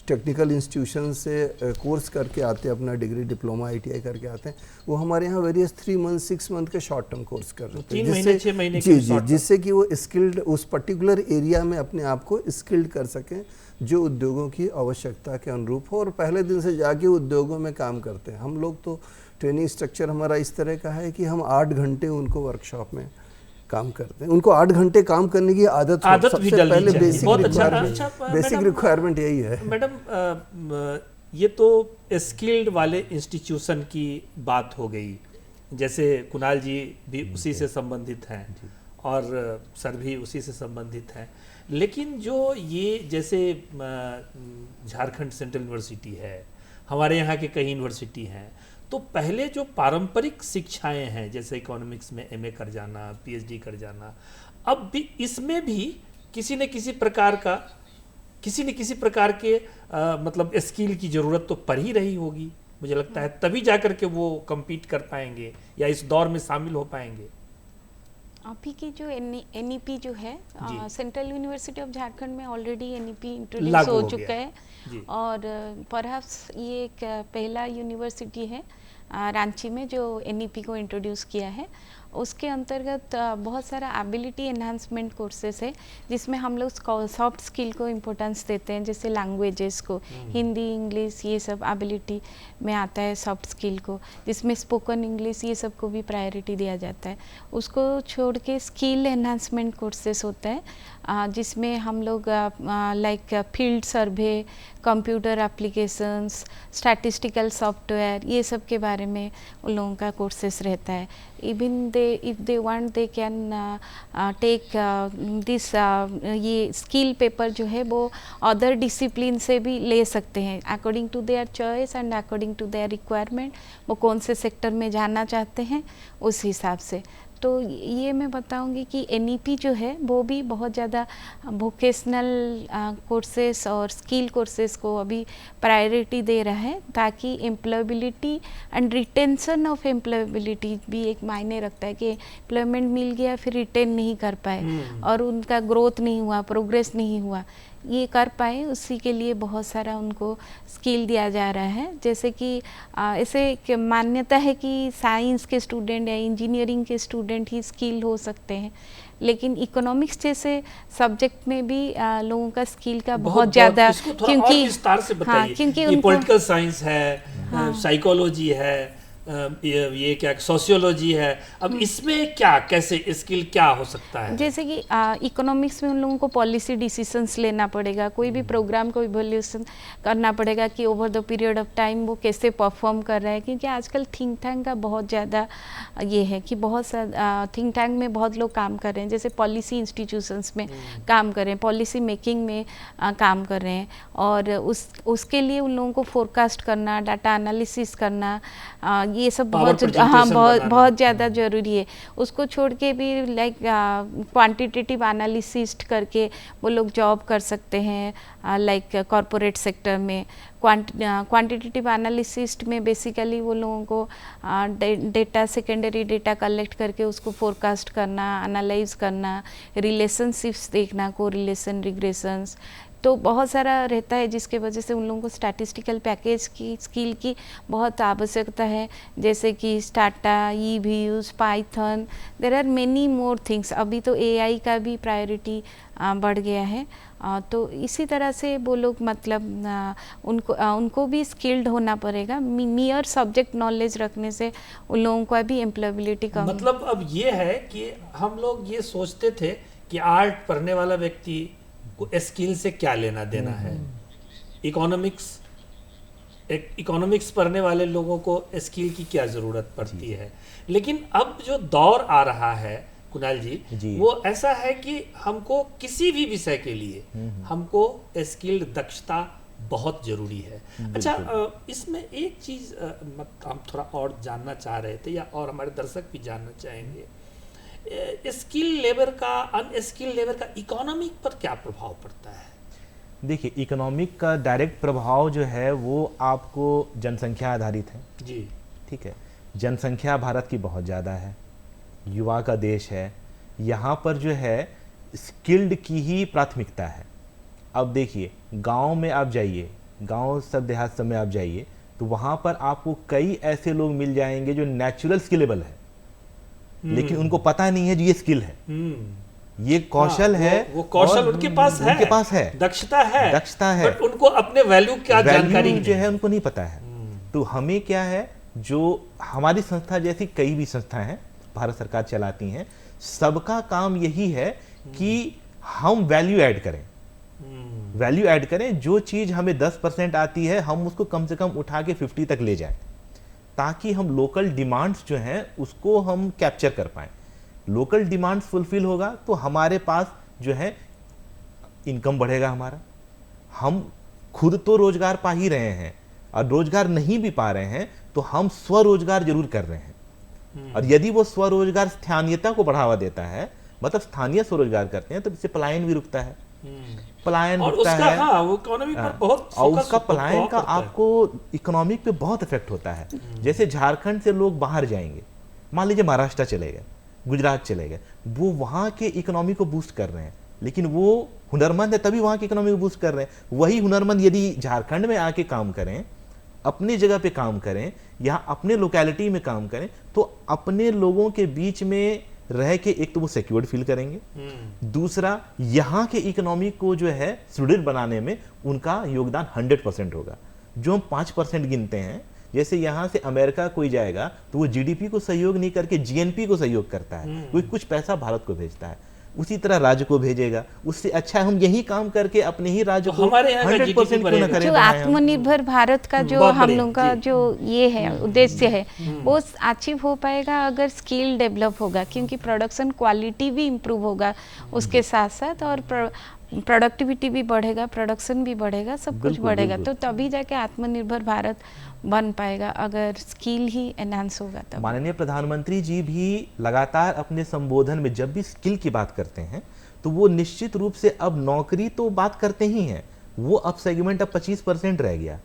टेक्निकल इंस्टीट्यूशन से कोर्स करके आते हैं, अपना डिग्री डिप्लोमा ITI करके आते हैं, वो हमारे यहाँ वेरियस 3 मंथ 6 मंथ के शॉर्ट टर्म कोर्स कर रहे हैं, 3 महीने 6 महीने जी जी, जिससे कि वो स्किल्ड उस पर्टिकुलर एरिया में अपने आप को स्किल्ड कर सकें जो उद्योगों की आवश्यकता के अनुरूप हो, और पहले दिन से जाके उद्योगों में काम करते हैं। हम लोग तो ट्रेनिंग स्ट्रक्चर हमारा इस तरह का है कि हम 8 घंटे उनको वर्कशॉप में काम करते हैं, उनको 8 घंटे काम करने की आदत भी पहले बेसिक रिक्वायरमेंट यही है। मैडम, ये तो स्किल्ड वाले इंस्टीट्यूशन की बात हो गई, जैसे कुणाल जी भी उसी से संबंधित हैं और सर भी उसी से संबंधित हैं। लेकिन जो ये जैसे झारखंड सेंट्रल यूनिवर्सिटी है, हमारे यहाँ के कई यूनिवर्सिटी हैं, तो पहले जो पारंपरिक शिक्षाएं हैं जैसे इकोनॉमिक्स में MA कर जाना, PhD कर जाना, अब भी इसमें भी किसी न किसी प्रकार के मतलब स्किल की ज़रूरत तो पड़ ही रही होगी, मुझे लगता है, तभी जाकर के वो compete कर पाएंगे या इस दौर में शामिल हो पाएंगे। अभी की जो NEP जो है, सेंट्रल यूनिवर्सिटी ऑफ झारखंड में ऑलरेडी NEP इंट्रोड्यूस हो चुका है, और परहैप्स ये एक पहला यूनिवर्सिटी है रांची में जो NEP को इंट्रोड्यूस किया है। उसके अंतर्गत बहुत सारा एबिलिटी एनहांसमेंट कोर्सेस है, जिसमें हम लोग सॉफ्ट स्किल को इम्पोर्टेंस देते हैं, जैसे लैंग्वेजेस को, हिंदी, इंग्लिश, ये सब एबिलिटी में आता है सॉफ्ट स्किल को, जिसमें स्पोकन इंग्लिश ये सब को भी प्रायोरिटी दिया जाता है। उसको छोड़ के स्किल एनहांसमेंट कोर्सेस होता है, जिसमें हम लोग like field survey, computer applications, statistical software, ये सब के बारे में उन लोगों का कोर्सेस रहता है। Even if they want they can take this, ये स्किल पेपर जो है वो अदर डिसिप्लिन से भी ले सकते हैं, according to their choice and according to their requirement, वो कौन से सेक्टर में जाना चाहते हैं उस हिसाब से। तो ये मैं बताऊंगी कि NEP जो है वो भी बहुत ज़्यादा वोकेशनल कोर्सेस और स्किल कोर्सेस को अभी प्रायोरिटी दे रहा है, ताकि employability and retention of employability भी एक मायने रखता है कि एम्प्लॉयमेंट मिल गया फिर रिटेन नहीं कर पाए और उनका ग्रोथ नहीं हुआ, प्रोग्रेस नहीं हुआ, ये कर पाए, उसी के लिए बहुत सारा उनको स्किल दिया जा रहा है। जैसे कि ऐसे मान्यता है कि साइंस के स्टूडेंट या इंजीनियरिंग के स्टूडेंट ही स्किल हो सकते हैं, लेकिन इकोनॉमिक्स जैसे सब्जेक्ट में भी लोगों का स्किल का बहुत ज़्यादा, क्योंकि विस्तार से बताइए, क्योंकि पॉलिटिकल साइंस है, साइकोलॉजी है, ये क्या सोशियोलॉजी है, अब इसमें क्या कैसे स्किल क्या हो सकता है? जैसे कि इकोनॉमिक्स में उन लोगों को पॉलिसी डिसीजंस लेना पड़ेगा, कोई भी प्रोग्राम को इवोल्यूशन करना पड़ेगा कि over the period of time वो कैसे परफॉर्म कर रहा है, क्योंकि आजकल थिंक टैंक का बहुत ज़्यादा ये है कि बहुत सा थिंक टैंक में बहुत लोग काम कर रहे हैं, जैसे पॉलिसी इंस्टीट्यूशंस में काम कर रहे हैं, पॉलिसी मेकिंग में काम कर रहे हैं, और उसके लिए उन लोगों को फोरकास्ट करना, डाटा एनालिसिस करना, ये सब बहुत ज़्यादा ज़रूरी है। उसको छोड़ के भी लाइक क्वांटिटेटिव एनालिसिस करके वो लोग जॉब कर सकते हैं, लाइक कॉरपोरेट सेक्टर में। क्वांटिटेटिव एनालिसिस्ट में बेसिकली वो लोगों को डेटा, सेकेंडरी डेटा कलेक्ट करके उसको फोरकास्ट करना, एनालाइज करना, रिलेशनशिप्स देखना, कोरिलेशन, रिग्रेशंस, तो बहुत सारा रहता है, जिसके वजह से उन लोगों को स्टैटिस्टिकल पैकेज की स्किल की बहुत आवश्यकता है, जैसे कि Stata, EViews, Python, there are many more things. अभी तो AI का भी प्रायोरिटी बढ़ गया है, तो इसी तरह से वो लोग मतलब उनको भी स्किल्ड होना पड़ेगा। मियर सब्जेक्ट नॉलेज रखने से उन लोगों का भी एम्प्लॉयबिलिटी कम। मतलब अब ये है कि हम लोग ये सोचते थे कि आर्ट पढ़ने वाला व्यक्ति को स्किल से क्या लेना देना है, इकोनॉमिक्स एक इकोनॉमिक्स पढ़ने वाले लोगों को स्किल की क्या ज़रूरत पड़ती है, लेकिन अब जो दौर आ रहा है कुणाल जी, वो ऐसा है कि हमको किसी भी विषय के लिए हमको स्किल्ड दक्षता बहुत ज़रूरी है। अच्छा, इसमें एक चीज़ हम थोड़ा और जानना चाह रहे थे, या और हमारे दर्शक भी जानना चाहेंगे, स्किल लेबर का अनस्किल लेबर का इकोनॉमी पर क्या प्रभाव पड़ता है? देखिए, इकोनॉमिक का डायरेक्ट प्रभाव जो है वो आपको जनसंख्या आधारित है जी, ठीक है। जनसंख्या भारत की बहुत ज़्यादा है, युवा का देश है, यहाँ पर जो है स्किल्ड की ही प्राथमिकता है। अब देखिए, गांव में आप जाइए, गांव सब देहात सब में आप जाइए, तो वहाँ पर आपको कई ऐसे लोग मिल जाएंगे जो नेचुरल स्किलेबल है, लेकिन उनको पता नहीं है जो ये स्किल है, ये कौशल है, वो कौशल उनके पास है, दक्षता है, बट उनको अपने वैल्यू क्या जानकारी जो है उनको नहीं पता है। तो हमें क्या है, जो हमारी संस्था जैसी कई भी संस्थाएं हैं भारत सरकार चलाती हैं, सबका काम यही है कि हम वैल्यू ऐड करें, जो चीज हमें 10% आती है हम उसको कम से कम उठा के 50 तक ले जाएं, ताकि हम लोकल डिमांड्स जो हैं उसको हम कैप्चर कर पाएं। लोकल डिमांड्स फुलफिल होगा तो हमारे पास जो है इनकम बढ़ेगा हमारा। हम खुद तो रोजगार पा ही रहे हैं, और रोजगार नहीं भी पा रहे हैं तो हम स्वरोजगार जरूर कर रहे हैं। और यदि वो स्वरोजगार स्थानीयता को बढ़ावा देता है, मतलब स्थानीय स्वरोजगार करते हैं, तो इससे पलायन भी रुकता है, पलायन रुकता है। हाँ, वो इकोनॉमी पर बहुत और उसका पलायन का आपको इकोनॉमिक पे बहुत इफेक्ट होता है। जैसे झारखंड से लोग बाहर जाएंगे, मान लीजिए महाराष्ट्र चले गए, गुजरात चले गए, वो वहाँ के इकोनॉमी को बूस्ट कर रहे हैं, लेकिन वो हुनरमंद है तभी वहाँ की इकोनॉमी को बूस्ट कर रहे हैं। वही हुनरमंद यदि झारखंड में आके काम करें, अपनी जगह पे काम करें, यहाँ अपने लोकेलिटी में काम करें, तो अपने लोगों के बीच में रह के एक तो वो सिक्योर्ड फील करेंगे, दूसरा यहाँ के इकोनॉमी को जो है सुदृढ़ बनाने में उनका योगदान 100% होगा। जो हम 5% गिनते हैं, जैसे यहाँ से अमेरिका कोई जाएगा तो वो जीडीपी को सहयोग नहीं करके जीएनपी को सहयोग करता है, कोई कुछ पैसा भारत को भेजता है, उसी तरह राज्य को भेजेगा। उससे अच्छा हम यही काम करके अपने ही राज्य को 100% क्यों न करें। जो आत्मनिर्भर भारत का जो हम लोगों का जो ये है उद्देश्य है, वो अचीव हो पाएगा अगर स्किल डेवलप होगा, क्योंकि प्रोडक्शन क्वालिटी भी इम्प्रूव होगा उसके साथ साथ, और प्रोडक्टिविटी भी बढ़ेगा, प्रोडक्शन भी बढ़ेगा, सब कुछ बढ़ेगा। तो तभी जाके आत्मनिर्भर भारत बन पाएगा, अगर स्किल ही एनहांस होगा तब। माननीय प्रधानमंत्री जी भी लगातार अपने संबोधन में जब भी स्किल की बात करते हैं, तो वो निश्चित रूप से अब नौकरी तो बात करते ही हैं, वो अब सेगमेंट अब 25% रह गया,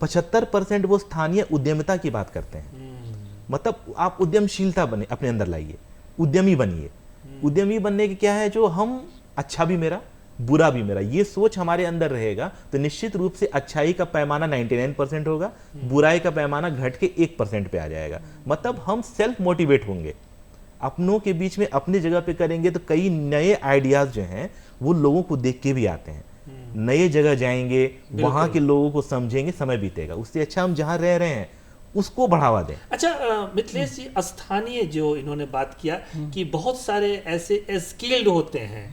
75% वो स्थानीय उद्यमिता की बात करते हैं। मतलब आप उद्यमशीलता बने, अपने अंदर लाइए, उद्यमी बनिए। उद्यमी बनने की क्या है, जो हम अच्छा भी मेरा बुरा भी मेरा, ये सोच हमारे अंदर रहेगा तो निश्चित रूप से अच्छाई का पैमाना 99% होगा, बुराई का पैमाना घट के 1% पे आ जाएगा। मतलब हम सेल्फ मोटिवेट होंगे, अपनों के बीच में अपनी जगह पे करेंगे तो कई नए आइडियाज जो हैं वो लोगों को देख के भी आते हैं। नए जगह जाएंगे, वहां के लोगों को समझेंगे, समय बीतेगा। उससे अच्छा हम जहां रह रहे हैं उसको बढ़ावा दें। अच्छा मिथिलेश जी, स्थानीय जो इन्होंने बात किया कि बहुत सारे ऐसे स्किल्ड होते हैं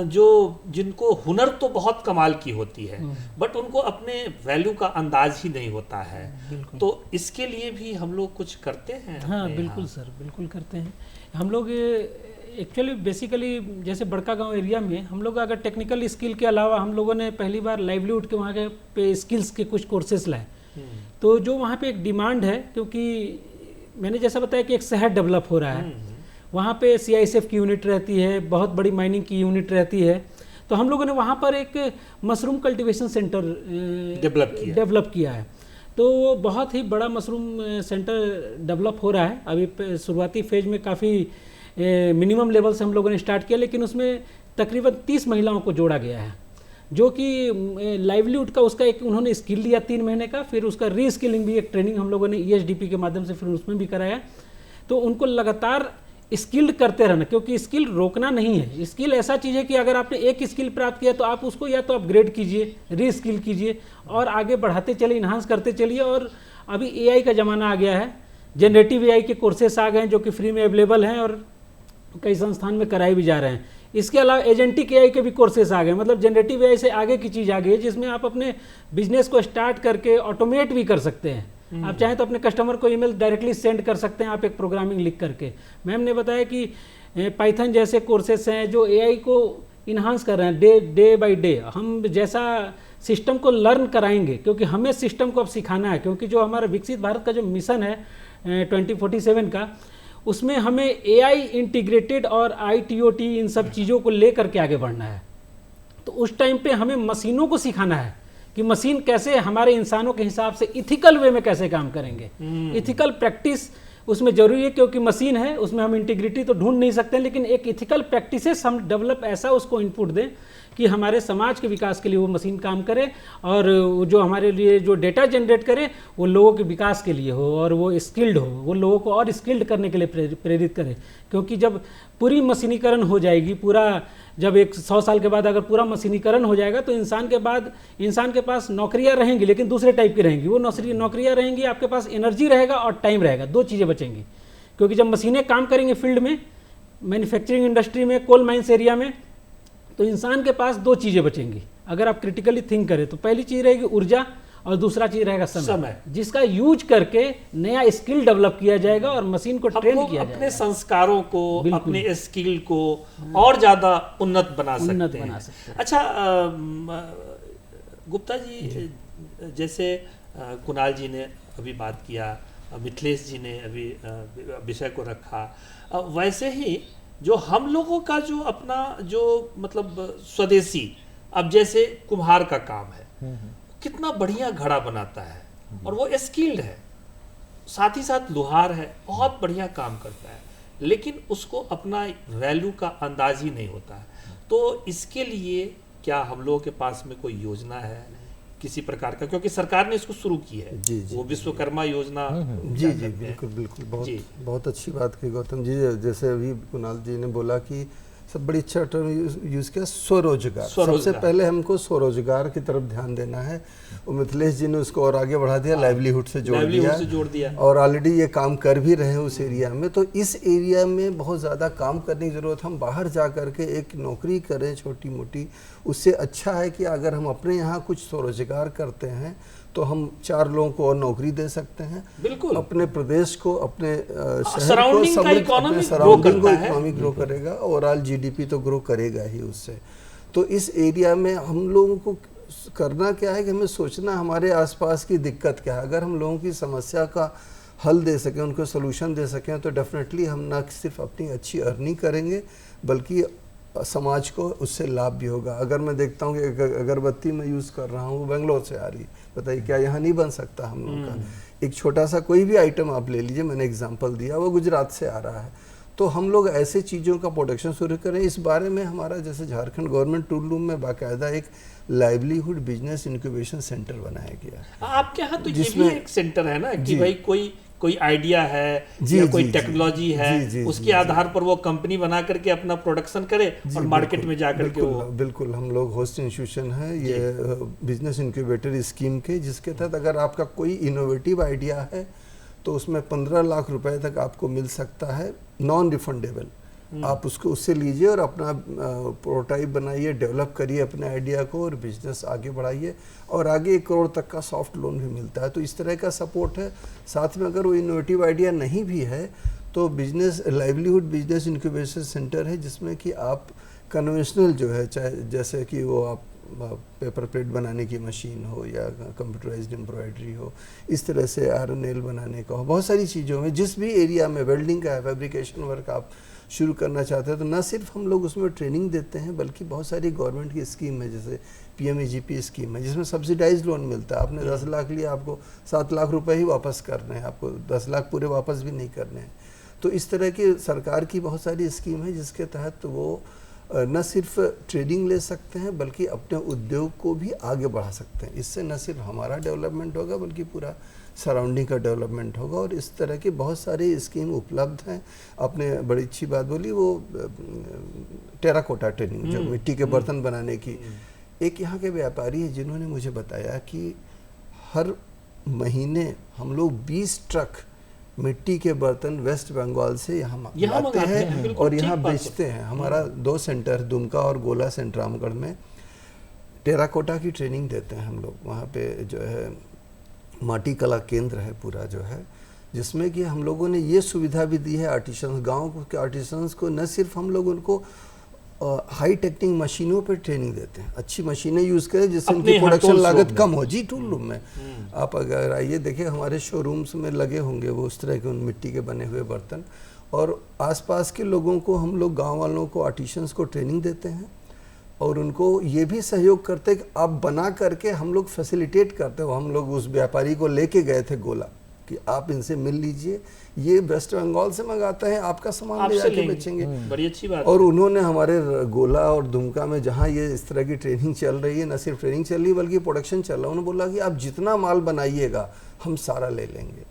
जो जिनको हुनर तो बहुत कमाल की होती है, बट उनको अपने वैल्यू का अंदाज ही नहीं होता है। तो इसके लिए भी हम लोग कुछ करते हैं? हाँ बिल्कुल सर, बिल्कुल करते हैं हम लोग। एक्चुअली बेसिकली जैसे बड़का गांव एरिया में हम लोग अगर टेक्निकल स्किल के अलावा हम लोगों ने पहली बार लाइवलीहुड के वहाँ के पे स्किल्स के कुछ कोर्सेज लाए। तो जो वहाँ पे एक डिमांड है, क्योंकि मैंने जैसा बताया कि एक शहर डेवलप हो रहा है, वहाँ पे CISF की यूनिट रहती है, बहुत बड़ी माइनिंग की यूनिट रहती है। तो हम लोगों ने वहाँ पर एक मशरूम कल्टीवेशन सेंटर डेवलप किया है। तो वो बहुत ही बड़ा मशरूम सेंटर डेवलप हो रहा है। अभी शुरुआती फेज में काफ़ी मिनिमम लेवल से हम लोगों ने स्टार्ट किया, लेकिन उसमें तकरीबन 30 महिलाओं को जोड़ा गया है, जो कि लाइवलीहुड का उसका एक उन्होंने स्किल लिया 3 महीने का, फिर उसका रीस्किलिंग भी एक ट्रेनिंग हम लोगों ने ESDP के माध्यम से फिर उसमें भी कराया। तो उनको लगातार स्किल्ड करते रहना, क्योंकि स्किल रोकना नहीं है। स्किल ऐसा चीज़ है कि अगर आपने एक स्किल प्राप्त किया तो आप उसको या तो अपग्रेड कीजिए, रीस्किल कीजिए और आगे बढ़ाते चलिए, इन्हांस करते चलिए। और अभी AI का ज़माना आ गया है, जनरेटिव AI के कोर्सेस आ गए हैं जो कि फ्री में अवेलेबल हैं और कई संस्थान में कराए भी जा रहे हैं। इसके अलावा एजेंटिक एआई के भी कोर्सेज आ गए, मतलब जनरेटिव एआई से आगे की चीज़ आ गई है जिसमें आप अपने बिजनेस को स्टार्ट करके ऑटोमेट भी कर सकते हैं। आप चाहें तो अपने कस्टमर को ईमेल डायरेक्टली सेंड कर सकते हैं आप एक प्रोग्रामिंग लिख करके। मैम ने बताया कि पाइथन जैसे कोर्सेस हैं जो एआई को इन्हांस कर रहे हैं डे बाय डे। हम जैसा सिस्टम को लर्न कराएंगे, क्योंकि हमें सिस्टम को अब सिखाना है, क्योंकि जो हमारा विकसित भारत का जो मिशन है 2047 का, उसमें हमें एआई इंटीग्रेटेड और IIoT इन सब चीज़ों को ले करके आगे बढ़ना है। तो उस टाइम पे हमें मशीनों को सिखाना है कि मशीन कैसे हमारे इंसानों के हिसाब से इथिकल वे में कैसे काम करेंगे। इथिकल प्रैक्टिस उसमें जरूरी है, क्योंकि मशीन है उसमें हम इंटीग्रिटी तो ढूंढ नहीं सकते, लेकिन एक इथिकल प्रैक्टिसेस हम डेवलप ऐसा उसको इनपुट दें कि हमारे समाज के विकास के लिए वो मशीन काम करे, और जो हमारे लिए जो डेटा जनरेट करे वो लोगों के विकास के लिए हो, और वो स्किल्ड हो, वो लोगों को और स्किल्ड करने के लिए प्रेरित करे। क्योंकि जब पूरी मशीनीकरण हो जाएगी, पूरा जब 100 साल के बाद अगर पूरा मशीनीकरण हो जाएगा तो इंसान के पास नौकरियां रहेंगी, लेकिन दूसरे टाइप की रहेंगी। वो नौकरियां रहेंगी, आपके पास एनर्जी रहेगा और टाइम रहेगा, दो चीज़ें बचेंगी। क्योंकि जब मशीनें काम करेंगी फील्ड में, मैन्युफैक्चरिंग इंडस्ट्री में, कोल माइंस एरिया में, तो इंसान के पास दो चीज़ें बचेंगी अगर आप क्रिटिकली थिंक करें तो। पहली चीज़ रहेगी ऊर्जा और दूसरा चीज़ रहेगा समय, जिसका यूज करके नया स्किल डेवलप किया जाएगा और मशीन को ट्रेन किया जाएगा। अपने संस्कारों को, अपने स्किल को और ज़्यादा उन्नत बना सकते हैं। अच्छा गुप्ता जी, जैसे कुणाल जी ने अभी बात किया, मिथिलेश जी ने अभी विषय को रखा, वैसे ही जो हम लोगों का जो अपना जो मतलब स्वदेशी, अब जैसे कुम्हार का काम है, कितना बढ़िया घड़ा बनाता है और वो स्किल्ड है, साथ ही साथ लोहार है, बहुत बढ़िया काम करता है, लेकिन उसको अपना वैल्यू का अंदाज ही नहीं होता है। तो इसके लिए क्या हम लोगों के पास में कोई योजना है किसी प्रकार का, क्योंकि सरकार ने इसको शुरू की है, वो विश्वकर्मा योजना। जी जी बिल्कुल बिल्कुल, बहुत अच्छी बात कही गौतम जी। जैसे अभी कुणाल जी ने बोला कि सब बड़ी अच्छा टर्म यूज़ किया, स्वरोजगार। सबसे पहले हमको स्वरोजगार की तरफ ध्यान देना है। और मिथिलेश जी ने उसको और आगे बढ़ा दिया, लाइवलीहुड से जोड़ दिया और ऑलरेडी ये काम कर भी रहे हैं उस एरिया में। तो इस एरिया में बहुत ज़्यादा काम करने की ज़रूरत। हम बाहर जा कर के एक नौकरी करें छोटी मोटी, उससे अच्छा है कि अगर हम अपने यहाँ कुछ स्वरोजगार करते हैं तो हम 4 लोगों को और नौकरी दे सकते हैं। बिल्कुल, अपने प्रदेश को, अपने शहर को, सराउंडिंग को इकोनॉमी ग्रो करेगा, ओवरऑल जीडीपी तो ग्रो करेगा ही उससे। तो इस एरिया में हम लोगों को करना क्या है कि हमें सोचना हमारे आसपास की दिक्कत क्या है। अगर हम लोगों की समस्या का हल दे सकें, उनको सोल्यूशन दे सकें, तो डेफिनेटली हम ना सिर्फ अपनी अच्छी अर्निंग करेंगे बल्कि समाज को उससे लाभ भी होगा। अगर मैं देखता हूँ कि अगरबत्ती मैं यूज़ कर रहा हूँ, वो बेंगलोर से आ रही, बताइए क्या यहाँ नहीं बन सकता हम लोगों का। एक छोटा सा कोई भी आइटम आप ले लीजिए, मैंने एग्जांपल दिया, वो गुजरात से आ रहा है। तो हम लोग ऐसे चीज़ों का प्रोडक्शन शुरू करें। इस बारे में हमारा जैसे झारखंड गवर्नमेंट टूल रूम में बाकायदा एक लाइवलीहुड बिजनेस इंक्यूबेशन सेंटर बनाया गया। आपके यहाँ तो ये भी एक सेंटर है ना कि भाई कोई आइडिया है या कोई टेक्नोलॉजी है, उसके आधार पर वो कंपनी बना करके अपना प्रोडक्शन करे और मार्केट में जा करके वो। बिल्कुल, हम लोग होस्ट इंस्टीट्यूशन है ये बिजनेस इंक्यूबेटर स्कीम के, जिसके तहत अगर आपका कोई इनोवेटिव आइडिया है तो उसमें 15 लाख रुपए तक आपको मिल सकता है, नॉन रिफंडेबल। आप उसको उससे लीजिए और अपना प्रोटोटाइप बनाइए, डेवलप करिए अपने आइडिया को और बिजनेस आगे बढ़ाइए, और आगे 1 करोड़ तक का सॉफ्ट लोन भी मिलता है। तो इस तरह का सपोर्ट है। साथ में अगर वो इनोवेटिव आइडिया नहीं भी है तो business livelihood business incubation centre है, जिसमें कि आप कन्वेंशनल जो है, चाहे जैसे कि वो आप पेपर प्लेट बनाने की मशीन हो या कंप्यूटराइज्ड एम्ब्रॉयडरी हो, इस तरह से आयरन नेल बनाने का हो, बहुत सारी चीज़ों में, जिस भी एरिया में वेल्डिंग का है, फैब्रिकेशन वर्क आप शुरू करना चाहते हैं, तो न सिर्फ हम लोग उसमें ट्रेनिंग देते हैं बल्कि बहुत सारी गवर्नमेंट की स्कीम है, जैसे PMAGP स्कीम है जिसमें सब्सिडाइज लोन मिलता है। आपने 10 लाख लिया, आपको 7 लाख रुपए ही वापस करने हैं, आपको 10 लाख पूरे वापस भी नहीं करने हैं। तो इस तरह की सरकार की बहुत सारी स्कीम है जिसके तहत वो न सिर्फ ट्रेडिंग ले सकते हैं बल्कि अपने उद्योग को भी आगे बढ़ा सकते हैं। इससे न सिर्फ हमारा डेवलपमेंट होगा बल्कि पूरा सराउंडिंग का डेवलपमेंट होगा। और इस तरह की बहुत सारी स्कीम उपलब्ध हैं। आपने बड़ी अच्छी बात बोली, वो टेराकोटा ट्रेनिंग, जो मिट्टी के बर्तन बनाने की। एक यहाँ के व्यापारी हैं जिन्होंने मुझे बताया कि हर महीने हम लोग 20 ट्रक मिट्टी के बर्तन वेस्ट बंगाल से यहाँ यहाँ आते मंगाते हैं, हैं बिल्कुल और ठीक यहाँ बात बेचते हैं। हमारा 2 सेंटर दुमका और गोला सेंटर रामगढ़ में टेराकोटा की ट्रेनिंग देते हैं हम लोग। वहाँ पे जो है माटी कला केंद्र है पूरा जो है, जिसमें कि हम लोगों ने ये सुविधा भी दी है आर्टिसंस, गाँव के आर्टिसंस को न सिर्फ हम लोग उनको हाई टेक्निक मशीनों पर ट्रेनिंग देते हैं, अच्छी मशीनें यूज़ करें जिससे उनकी प्रोडक्शन लागत कम हो। जी टूल रूम में आप अगर आइए देखिए हमारे शोरूम्स में लगे होंगे वो उस तरह के उन मिट्टी के बने हुए बर्तन, और आसपास के लोगों को हम लोग गांव वालों को आर्टिशंस को ट्रेनिंग देते हैं और उनको ये भी सहयोग करते हैं कि आप बना करके हम लोग फैसिलिटेट करते हो। हम लोग उस व्यापारी को लेके गए थे गोला कि आप इनसे मिल लीजिए, ये वेस्ट बंगाल से मंगाते हैं, आपका सामान ले जाके बेचेंगे। बड़ी अच्छी बात। और उन्होंने हमारे गोला और दुमका में जहाँ ये इस तरह की ट्रेनिंग चल रही है, न सिर्फ ट्रेनिंग चल रही है बल्कि प्रोडक्शन चल रहा है, उन्होंने बोला कि आप जितना माल बनाइएगा हम सारा ले लेंगे।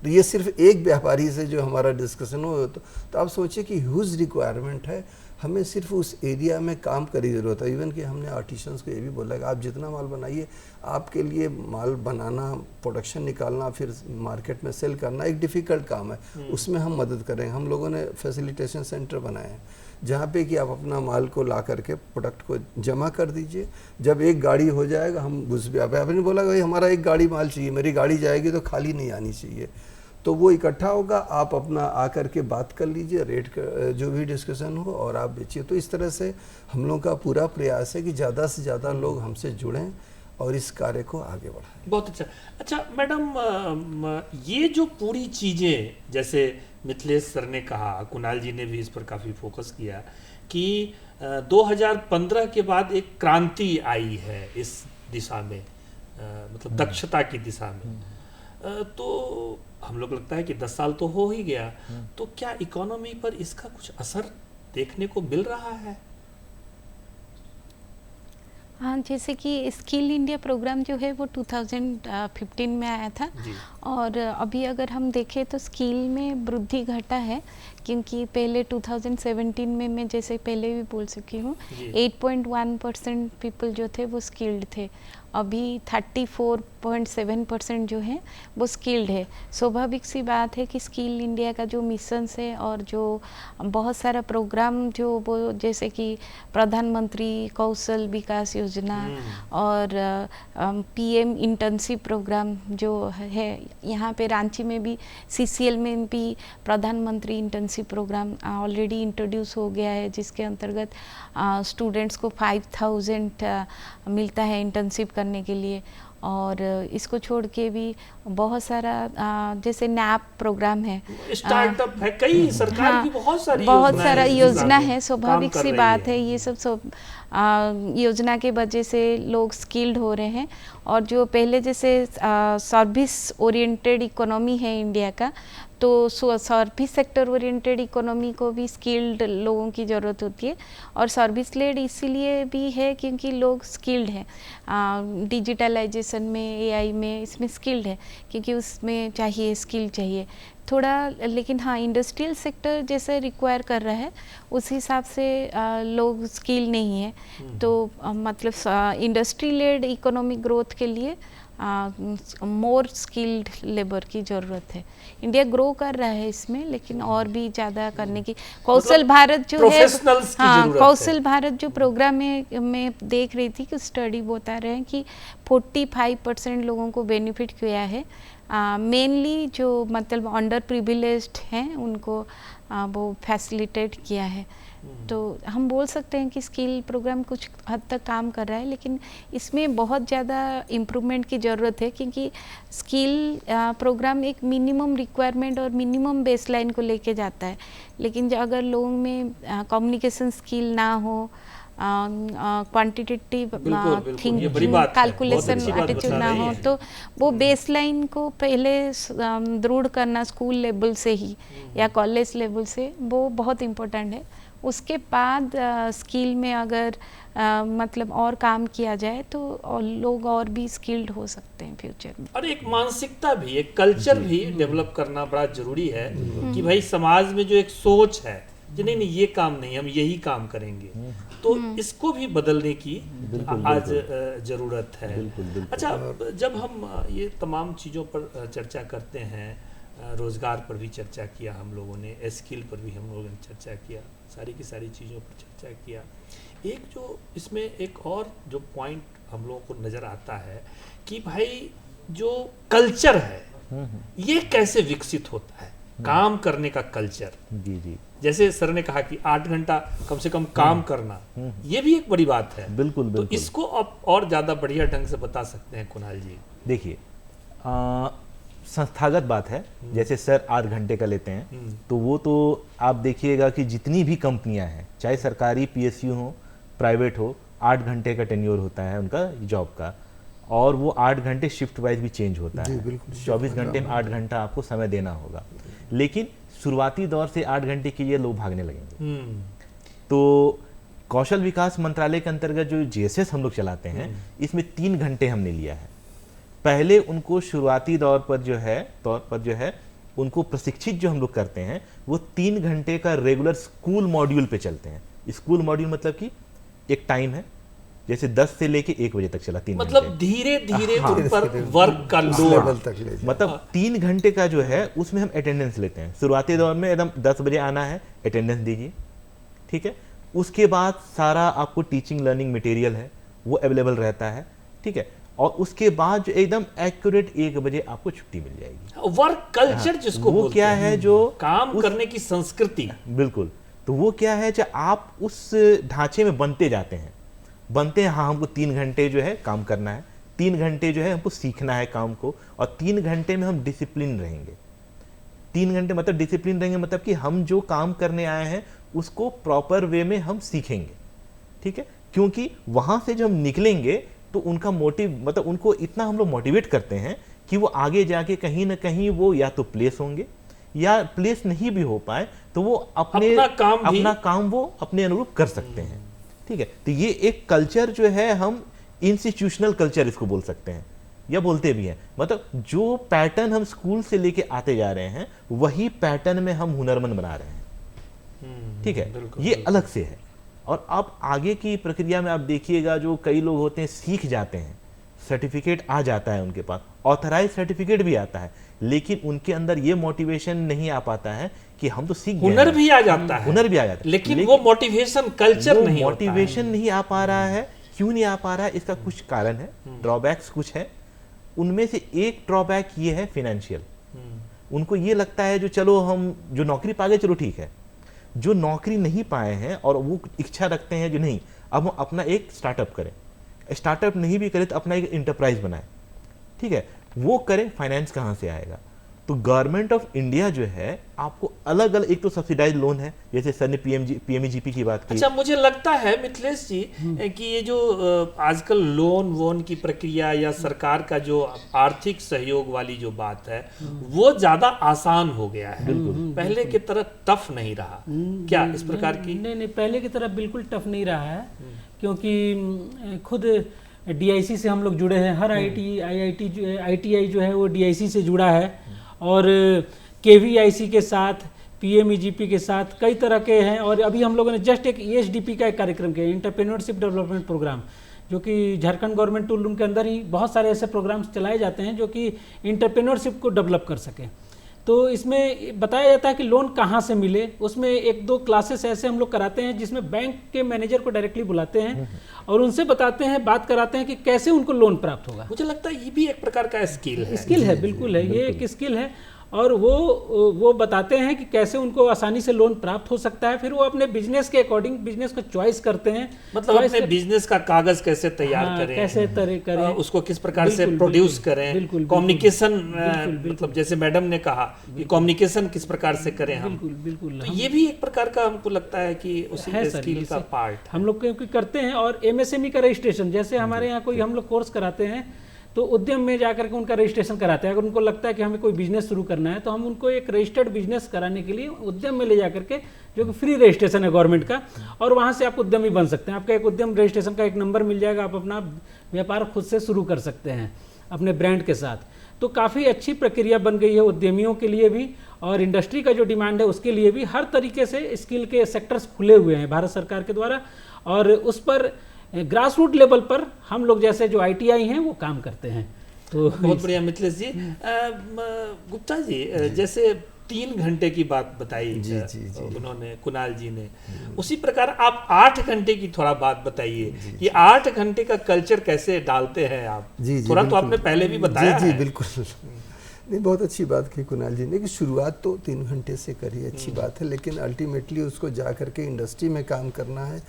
तो ये सिर्फ एक व्यापारी से जो हमारा डिस्कशन हो तो आप सोचिए कि ह्यूज रिक्वायरमेंट है। हमें सिर्फ उस एरिया में काम की ज़रूरत है। इवन कि हमने आर्टिशंस को ये भी बोला कि आप जितना माल बनाइए, आपके लिए माल बनाना, प्रोडक्शन निकालना, फिर मार्केट में सेल करना एक डिफ़िकल्ट काम है, उसमें हम मदद करेंगे। हम लोगों ने फैसिलिटेशन सेंटर बनाए हैं जहाँ पे कि आप अपना माल को ला करके प्रोडक्ट को जमा कर दीजिए। जब एक गाड़ी हो जाएगा हम उस व्यापारी ने बोला भाई हमारा एक गाड़ी माल चाहिए, मेरी गाड़ी जाएगी तो खाली नहीं आनी चाहिए, तो वो इकट्ठा होगा, आप अपना आकर के बात कर लीजिए, रेट का जो भी डिस्कशन हो और आप बेचिए। तो इस तरह से हम लोग का पूरा प्रयास है कि ज़्यादा से ज़्यादा लोग हमसे जुड़ें और इस कार्य को आगे बढ़ाएं। बहुत अच्छा। अच्छा मैडम, ये जो पूरी चीज़ें जैसे मिथिलेश सर ने कहा, कुणाल जी ने भी इस पर काफ़ी फोकस किया कि 2015 के बाद एक क्रांति आई है इस दिशा में, मतलब दक्षता की दिशा में। तो हम लोग लगता है कि 10 साल तो हो ही गया, तो क्या इकोनॉमी पर इसका कुछ असर देखने को मिल रहा है? हाँ, जैसे कि स्किल इंडिया प्रोग्राम जो है वो 2015 में आया था और अभी अगर हम देखें तो स्किल में वृद्धि घटा है, क्योंकि पहले 2017 में मैं जैसे पहले भी बोल चुकी हूँ 8.1% पीपल जो थे वो स्किल्ड थे, अभी 34.7% जो है वो स्किल्ड है। स्वाभाविक सी बात है कि स्किल इंडिया का जो मिशन है और जो बहुत सारा प्रोग्राम जो वो जैसे कि प्रधानमंत्री कौशल विकास योजना और पीएम इंटर्नशिप प्रोग्राम जो है, यहाँ पे रांची में भी सीसीएल में भी प्रधानमंत्री इंटर्नशिप प्रोग्राम ऑलरेडी इंट्रोड्यूस हो गया है, जिसके अंतर्गत स्टूडेंट्स को 5000 मिलता है इंटर्नशिप करने के लिए। और इसको छोड़ के भी बहुत सारा जैसे नैप प्रोग्राम है, स्टार्टअप है, कई सरकार की बहुत सारा योजना है। स्वाभाविक सी बात है, ये सब योजना के वजह से लोग स्किल्ड हो रहे हैं। और जो पहले जैसे सर्विस ओरिएंटेड इकोनॉमी है इंडिया का, तो सर्विस सेक्टर ओरिएंटेड इकोनॉमी को भी स्किल्ड लोगों की ज़रूरत होती है। और सर्विस लेड इसीलिए भी है क्योंकि लोग स्किल्ड हैं, डिजिटलाइजेशन में, एआई में, इसमें स्किल्ड है क्योंकि उसमें चाहिए स्किल चाहिए थोड़ा। लेकिन हाँ, इंडस्ट्रियल सेक्टर जैसे रिक्वायर कर रहा है उस हिसाब से लोग स्किल नहीं है। तो मतलब इंडस्ट्री लेड इकोनॉमिक ग्रोथ के लिए मोर स्किल्ड लेबर की ज़रूरत है। इंडिया ग्रो कर रहा है इसमें, लेकिन और भी ज़्यादा करने की कौशल भारत जो है, हाँ, कौशल भारत जो प्रोग्राम में मैं देख रही थी कि स्टडी बता रहे हैं कि 45% लोगों को बेनिफिट किया है। मेनली जो मतलब अंडर प्रिविलेज्ड हैं उनको वो फैसिलिटेट किया है। तो हम बोल सकते हैं कि स्किल प्रोग्राम कुछ हद तक काम कर रहा है, लेकिन इसमें बहुत ज़्यादा इम्प्रूवमेंट की ज़रूरत है क्योंकि स्किल प्रोग्राम एक मिनिमम रिक्वायरमेंट और मिनिमम बेसलाइन को लेके जाता है। लेकिन अगर लोगों में कम्युनिकेशन स्किल ना हो, क्वांटिटेटिव थिंकिंग, कैलकुलेशन एटीट्यूड ना हो, तो वो बेसलाइन को पहले दृढ़ करना स्कूल लेवल से ही या कॉलेज लेवल से, वो बहुत इम्पोर्टेंट है। उसके बाद स्किल में अगर मतलब और काम किया जाए तो लोग और भी स्किल्ड हो सकते हैं फ्यूचर में। और एक मानसिकता भी, एक कल्चर भी डेवलप करना बड़ा जरूरी है कि भाई समाज में जो एक सोच है कि नहीं ये काम नहीं, हम यही काम करेंगे, तो इसको भी बदलने की आज जरूरत है। अच्छा, जब हम ये तमाम चीज़ों पर चर्चा करते हैं रोज़गार पर भी चर्चा किया हम लोगों ने, स्किल पर भी हम लोगों ने चर्चा किया, सारी की सारी चीज़ों पर चर्चा किया। एक जो इसमें एक और जो पॉइंट हम लोगों को नज़र आता है कि भाई जो कल्चर है ये कैसे विकसित होता है, काम करने का कल्चर। जी जी, जैसे सर ने कहा कि 8 घंटा कम से कम काम करना, ये भी एक बड़ी बात है। बिल्कुल तो बिल्कुल। इसको आप और ज़्यादा बढ़िया ढंग से बता सकते हैं कुणाल जी। देखिए, संस्थागत बात है, जैसे सर 8 घंटे का लेते हैं, तो वो तो आप देखिएगा कि जितनी भी कंपनियां हैं, चाहे सरकारी पीएसयू हो, प्राइवेट हो, 8 घंटे का टेन्योर होता है उनका जॉब का, और वो 8 घंटे शिफ्ट वाइज भी चेंज होता है। 24 घंटे में 8 घंटा आपको समय देना होगा, लेकिन शुरुआती दौर से 8 घंटे के लिए लोग भागने लगेंगे। तो कौशल विकास मंत्रालय के अंतर्गत जो जीएसएस हम लोग चलाते हैं, इसमें 3 घंटे हमने लिया है। पहले उनको शुरुआती दौर पर जो है उनको प्रशिक्षित जो हम लोग करते हैं, वो 3 घंटे का रेगुलर स्कूल मॉड्यूल पे चलते हैं। स्कूल मॉड्यूल मतलब कि एक टाइम है, जैसे 10 से लेके 1 बजे तक चला, 3 मतलब धीरे धीरे उन पर वर्क का लोड, तक ले मतलब 3 घंटे का जो है उसमें हम अटेंडेंस लेते हैं। शुरुआती दौर में एकदम 10 बजे आना है, अटेंडेंस दीजिए, ठीक है। उसके बाद सारा आपको टीचिंग लर्निंग मटेरियल है वो अवेलेबल रहता है, ठीक है। और उसके बाद जो एकदम एक्यूरेट 1 बजे आपको छुट्टी मिल जाएगी। वर्क कल्चर जिसको वो बोलते क्या हैं, है जो काम करने की संस्कृति। बिल्कुल, तो वो क्या है जो आप उस ढांचे में बनते जाते हैं, हाँ हमको 3 घंटे जो है काम करना है, 3 घंटे जो है हमको सीखना है काम को, और 3 घंटे में हम डिसिप्लिन रहेंगे। 3 घंटे मतलब डिसिप्लिन रहेंगे, मतलब कि हम जो काम करने आए हैं उसको प्रॉपर वे में हम सीखेंगे, ठीक है। क्योंकि वहां से जब हम निकलेंगे तो उनका मोटिव, मतलब उनको इतना हम लोग मोटिवेट करते हैं कि वो आगे जाके कहीं ना कहीं वो या तो प्लेस होंगे, या प्लेस नहीं भी हो पाए तो वो अपना काम वो अपने अनुरूप कर सकते हैं, ठीक है। तो ये एक कल्चर जो है, हम इंस्टीट्यूशनल कल्चर इसको बोल सकते हैं, या बोलते भी हैं। मतलब जो पैटर्न हम स्कूल से लेके आते जा रहे हैं, वही पैटर्न में हम हुनरमंद बना रहे हैं, ठीक है। ये अलग से है। और अब आगे की प्रक्रिया में आप देखिएगा, जो कई लोग होते हैं सीख जाते हैं, सर्टिफिकेट आ जाता है उनके पास, ऑथराइज सर्टिफिकेट भी आता है, लेकिन उनके अंदर ये मोटिवेशन नहीं आ पाता है कि हम तो सीख गए, हुनर भी आ जाता है, हुनर भी आ जाता है, लेकिन वो मोटिवेशन कल्चर नहीं, मोटिवेशन नहीं आ पा रहा है। क्यों नहीं आ पा रहा है? इसका कुछ कारण है, ड्रॉबैक्स कुछ है। उनमें से एक ड्रॉबैक ये है फाइनेंशियल। उनको ये लगता है जो चलो हम जो नौकरी पा गए चलो ठीक है, जो नौकरी नहीं पाए हैं और वो इच्छा रखते हैं जो नहीं अब हम अपना एक स्टार्टअप करें, स्टार्टअप नहीं भी करें तो अपना एक इंटरप्राइज बनाए, ठीक है, वो करें, फाइनेंस कहाँ से आएगा? तो गवर्नमेंट ऑफ इंडिया जो है आपको अलग अलग, एक तो सब्सिडाइज लोन है, जैसे सर ने पीएमईजीपी की बात की। अच्छा, मुझे लगता है मिथिलेश जी कि ये जो आजकल लोन वोन की प्रक्रिया या सरकार का जो आर्थिक सहयोग वाली जो बात है वो ज्यादा आसान हो गया है, पहले की तरह टफ नहीं रहा क्या इस प्रकार की? नहीं, पहले की तरह बिल्कुल टफ नहीं रहा है, क्योंकि खुद डीआईसी से हम लोग जुड़े हैं। हर आईटीआई जो है वो डीआईसी से जुड़ा है, और केवीआईसी के साथ, पीएमईजीपी के साथ कई तरह के हैं। और अभी हम लोगों ने जस्ट एक ईएसडीपी का एक कार्यक्रम किया, एंटरप्रेन्योरशिप डेवलपमेंट प्रोग्राम, जो कि झारखंड गवर्नमेंट टूल रूम के अंदर ही बहुत सारे ऐसे प्रोग्राम्स चलाए जाते हैं जो कि एंटरप्रेन्योरशिप को डेवलप कर सकें। तो इसमें बताया जाता है कि लोन कहाँ से मिले। उसमें 1-2 क्लासेस ऐसे हम लोग कराते हैं जिसमें बैंक के मैनेजर को डायरेक्टली बुलाते हैं और उनसे बताते हैं, बात कराते हैं कि कैसे उनको लोन प्राप्त होगा। मुझे लगता है ये भी एक प्रकार का स्किल है। स्किल है, बिल्कुल है, ये एक स्किल है। और वो बताते हैं कि कैसे उनको आसानी से लोन प्राप्त हो सकता है। फिर वो अपने बिजनेस के अकॉर्डिंग बिजनेस को चॉइस करते हैं, मतलब अपने बिजनेस का कागज कैसे तैयार करें, कैसे करें, उसको किस प्रकार से प्रोड्यूस करें, कम्युनिकेशन, मतलब जैसे मैडम ने कहा कि कम्युनिकेशन किस प्रकार से करें हम। बिल्कुल। तो ये भी एक प्रकार का हमको लगता है कि उसी स्किल का पार्ट हम लोग क्योंकि करते हैं। और एमएसएमई का रजिस्ट्रेशन, जैसे हमारे यहाँ कोई हम लोग कोर्स कराते हैं तो उद्यम में जाकर के उनका रजिस्ट्रेशन कराते हैं। अगर उनको लगता है कि हमें कोई बिजनेस शुरू करना है तो हम उनको एक रजिस्टर्ड बिजनेस कराने के लिए उद्यम में ले जाकर के, जो कि फ्री रजिस्ट्रेशन है गवर्नमेंट का, और वहाँ से आप उद्यमी बन सकते हैं। आपका एक उद्यम रजिस्ट्रेशन का एक नंबर मिल जाएगा, आप अपना व्यापार खुद से शुरू कर सकते हैं अपने ब्रांड के साथ। तो काफ़ी अच्छी प्रक्रिया बन गई है उद्यमियों के लिए भी, और इंडस्ट्री का जो डिमांड है उसके लिए भी। हर तरीके से स्किल के सेक्टर्स खुले हुए हैं भारत सरकार के द्वारा, और उस पर ग्रास रूट लेवल पर हम लोग जैसे जो आईटीआई हैं वो काम करते हैं। तो बहुत बढ़िया मिथिलेश जी। गुप्ता जी, जैसे 3 घंटे की बात बताई जी, जी, जी। उन्होंने, कुणाल जी ने, उसी प्रकार आप 8 घंटे की थोड़ा बात बताइए। ये 8 घंटे का कल्चर कैसे डालते हैं आप? जी, थोड़ा तो बिल्कुल। आपने पहले भी बताया जी, जी, है। बिल्कुल। नहीं, बहुत अच्छी बात की कुणाल जी ने कि शुरुआत तो 3 घंटे से करी, अच्छी बात है, लेकिन अल्टीमेटली उसको जा करके इंडस्ट्री में काम करना है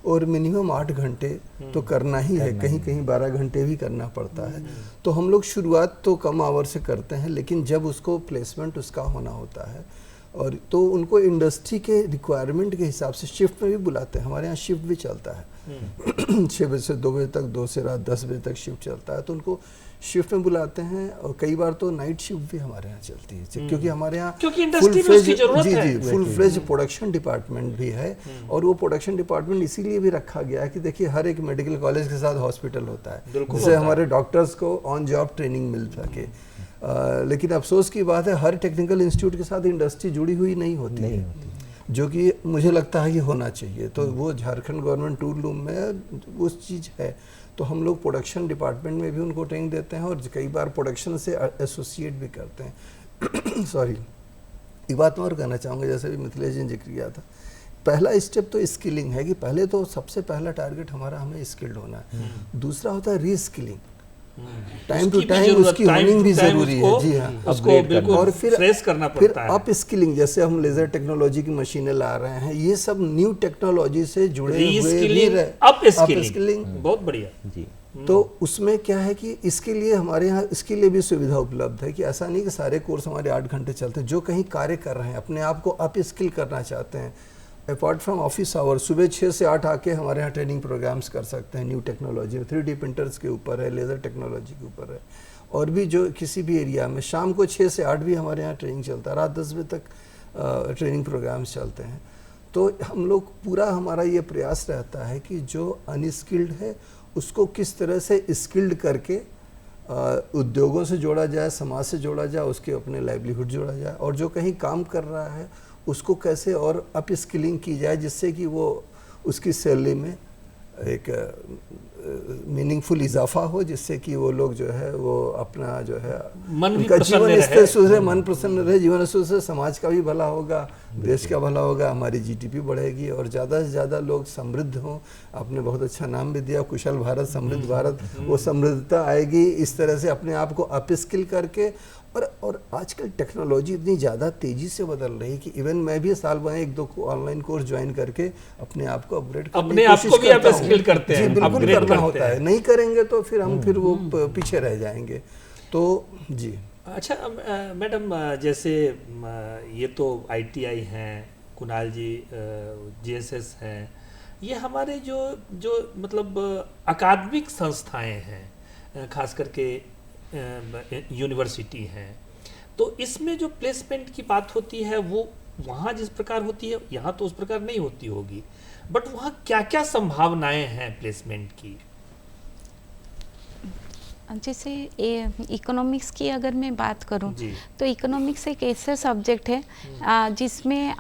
और मिनिमम 8 घंटे तो करना ही है, कहीं कहीं 12 घंटे भी करना पड़ता है। तो हम लोग शुरुआत तो कम आवर से करते हैं, लेकिन जब उसको प्लेसमेंट उसका होना होता है और तो उनको इंडस्ट्री के रिक्वायरमेंट के हिसाब से शिफ्ट में भी बुलाते हैं। हमारे यहाँ शिफ्ट भी चलता है 6 बजे से 2 बजे तक, 2 से रात 10 बजे तक शिफ्ट चलता है, तो उनको शिफ्ट में बुलाते हैं। और कई बार तो नाइट शिफ्ट भी हमारे यहाँ चलती है, क्योंकि हमारे यहाँ इंडस्ट्री में उसकी जरूरत है। जी, फुल फ्लेज प्रोडक्शन डिपार्टमेंट भी है। और वो प्रोडक्शन डिपार्टमेंट इसीलिए भी रखा गया है कि देखिए हर एक मेडिकल कॉलेज के साथ हॉस्पिटल होता है, जिससे हमारे डॉक्टर्स को ऑन जॉब ट्रेनिंग मिल सके। लेकिन अफसोस की बात है, हर टेक्निकल इंस्टीट्यूट के साथ इंडस्ट्री जुड़ी हुई नहीं होती है, जो कि मुझे लगता है कि होना चाहिए। तो वो झारखंड गवर्नमेंट टूल रूम में वो चीज़ है। तो हम लोग प्रोडक्शन डिपार्टमेंट में भी उनको ट्रेनिंग देते हैं और कई बार प्रोडक्शन से एसोसिएट भी करते हैं। सॉरी, एक बात मैं और कहना चाहूँगा, जैसे भी मिथिलेश जी ने जिक्र किया था, पहला स्टेप तो स्किलिंग है कि पहले तो सबसे पहला टारगेट हमारा हमें स्किल्ड होना है। दूसरा होता है रीस्किलिंग, टाइम टू टाइम उसकी होनिंग भी जरूरी है। जी हाँ, उसको बिल्कुल और फिर फ्रेश करना पड़ता है। अप स्किलिंग, जैसे हम लेजर टेक्नोलॉजी की मशीनें ला रहे हैं, ये सब न्यू टेक्नोलॉजी से जुड़े हुए भी अप स्किलिंग बहुत बढ़िया जी। तो उसमें क्या है कि इसके लिए हमारे यहाँ इसके लिए भी सुविधा उपलब्ध है कि ऐसा नहीं कि सारे कोर्स हमारे 8 घंटे चलते हैं। जो कहीं कार्य कर रहे हैं, अपने आप को अप स्किल करना चाहते हैं, अपार्ट फ्रॉम ऑफिस आवर, सुबह 6 से 8 आके हमारे यहाँ ट्रेनिंग प्रोग्राम्स कर सकते हैं। न्यू टेक्नोलॉजी में 3D प्रिंटर्स के ऊपर है, लेज़र टेक्नोलॉजी के ऊपर है, और भी जो किसी भी एरिया में शाम को 6 से 8 भी हमारे यहाँ ट्रेनिंग चलता है, रात 10 बजे तक ट्रेनिंग प्रोग्राम्स चलते हैं। तो हम लोग पूरा हमारा ये प्रयास रहता है कि जो अनस्किल्ड है उसको किस तरह से स्किल्ड करके उद्योगों से जोड़ा जाए, समाज से जोड़ा जाए, उसके अपने लाइवलीहुड जोड़ा जाए, और जो कहीं काम कर रहा है उसको कैसे और अप स्किलिंग की जाए, जिससे कि वो उसकी सैलरी में एक मीनिंगफुल इजाफा हो, जिससे कि वो लोग जो है वो अपना जो है उनका जीवन स्तर सुधरे, मन प्रसन्न रहे, जीवन स्तर से समाज का भी भला होगा, देश का भला होगा, हमारी जीडीपी बढ़ेगी और ज़्यादा से ज़्यादा लोग समृद्ध हों। आपने बहुत अच्छा नाम भी दिया, कुशल भारत, समृद्ध भारत, वो समृद्धता आएगी इस तरह से अपने आप को अप स्किल करके। और आजकल टेक्नोलॉजी इतनी ज़्यादा तेज़ी से बदल रही है कि इवन मैं भी साल में 1-2 ऑनलाइन कोर्स ज्वाइन करके अपने आप को अपग्रेड करने की कोशिश करता हूं। अपने आप को भी अपस्किल करते हैं, जी, बिल्कुल करना होता है। नहीं करेंगे तो फिर हम फिर वो पीछे रह जाएंगे। तो जी। अच्छा मैडम, जैसे ये तो ITI हैं, कुणाल जी JSS हैं, ये हमारे जो मतलब अकादमिक संस्थाएं हैं, खास करके यूनिवर्सिटी हैं, तो इसमें जो प्लेसमेंट की बात होती है वो वहाँ जिस प्रकार होती है यहाँ तो उस प्रकार नहीं होती होगी, बट वहाँ क्या क्या संभावनाएं हैं प्लेसमेंट की? जैसे इकोनॉमिक्स की अगर मैं बात करूं तो इकोनॉमिक्स एक ऐसा सब्जेक्ट है जिसमें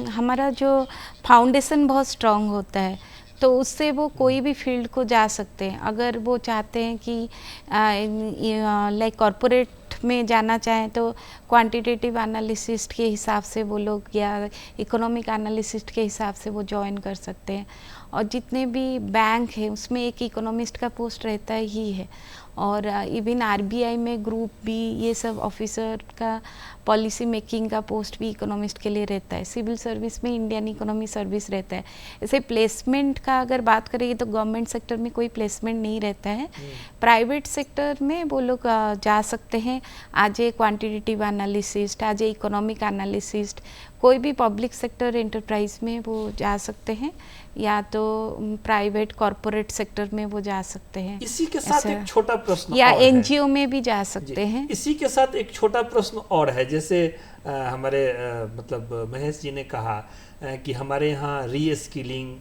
हमारा जो फाउंडेशन बहुत स्ट्रांग होता है, तो उससे वो कोई भी फील्ड को जा सकते हैं। अगर वो चाहते हैं कि लाइक कॉरपोरेट में जाना चाहें तो क्वांटिटेटिव एनालिसिस्ट के हिसाब से वो लोग, या इकोनॉमिक एनालिसिस्ट के हिसाब से वो ज्वाइन कर सकते हैं। और जितने भी बैंक हैं उसमें एक इकोनॉमिस्ट का पोस्ट रहता ही है। और इवन RBI में ग्रुप बी, ये सब ऑफिसर का पॉलिसी मेकिंग का पोस्ट भी इकोनॉमिस्ट के लिए रहता है। सिविल सर्विस में इंडियन इकोनॉमी सर्विस रहता है। ऐसे प्लेसमेंट का अगर बात करें तो गवर्नमेंट सेक्टर में कोई प्लेसमेंट नहीं रहता है, प्राइवेट सेक्टर में वो लोग जा सकते हैं। आज ए क्वान्टिटेटिव एनालिसिस्ट, आज ए इकोनॉमिक एनालिसिस्ट, कोई भी पब्लिक सेक्टर एंटरप्राइज में वो जा सकते हैं, या तो प्राइवेट कॉरपोरेट सेक्टर में वो जा सकते हैं। इसी के साथ एक छोटा प्रश्न या और NGO में भी जा सकते हैं। इसी के साथ एक छोटा प्रश्न और है, जैसे हमारे मतलब महेश जी ने कहा कि हमारे यहाँ री स्किलिंग,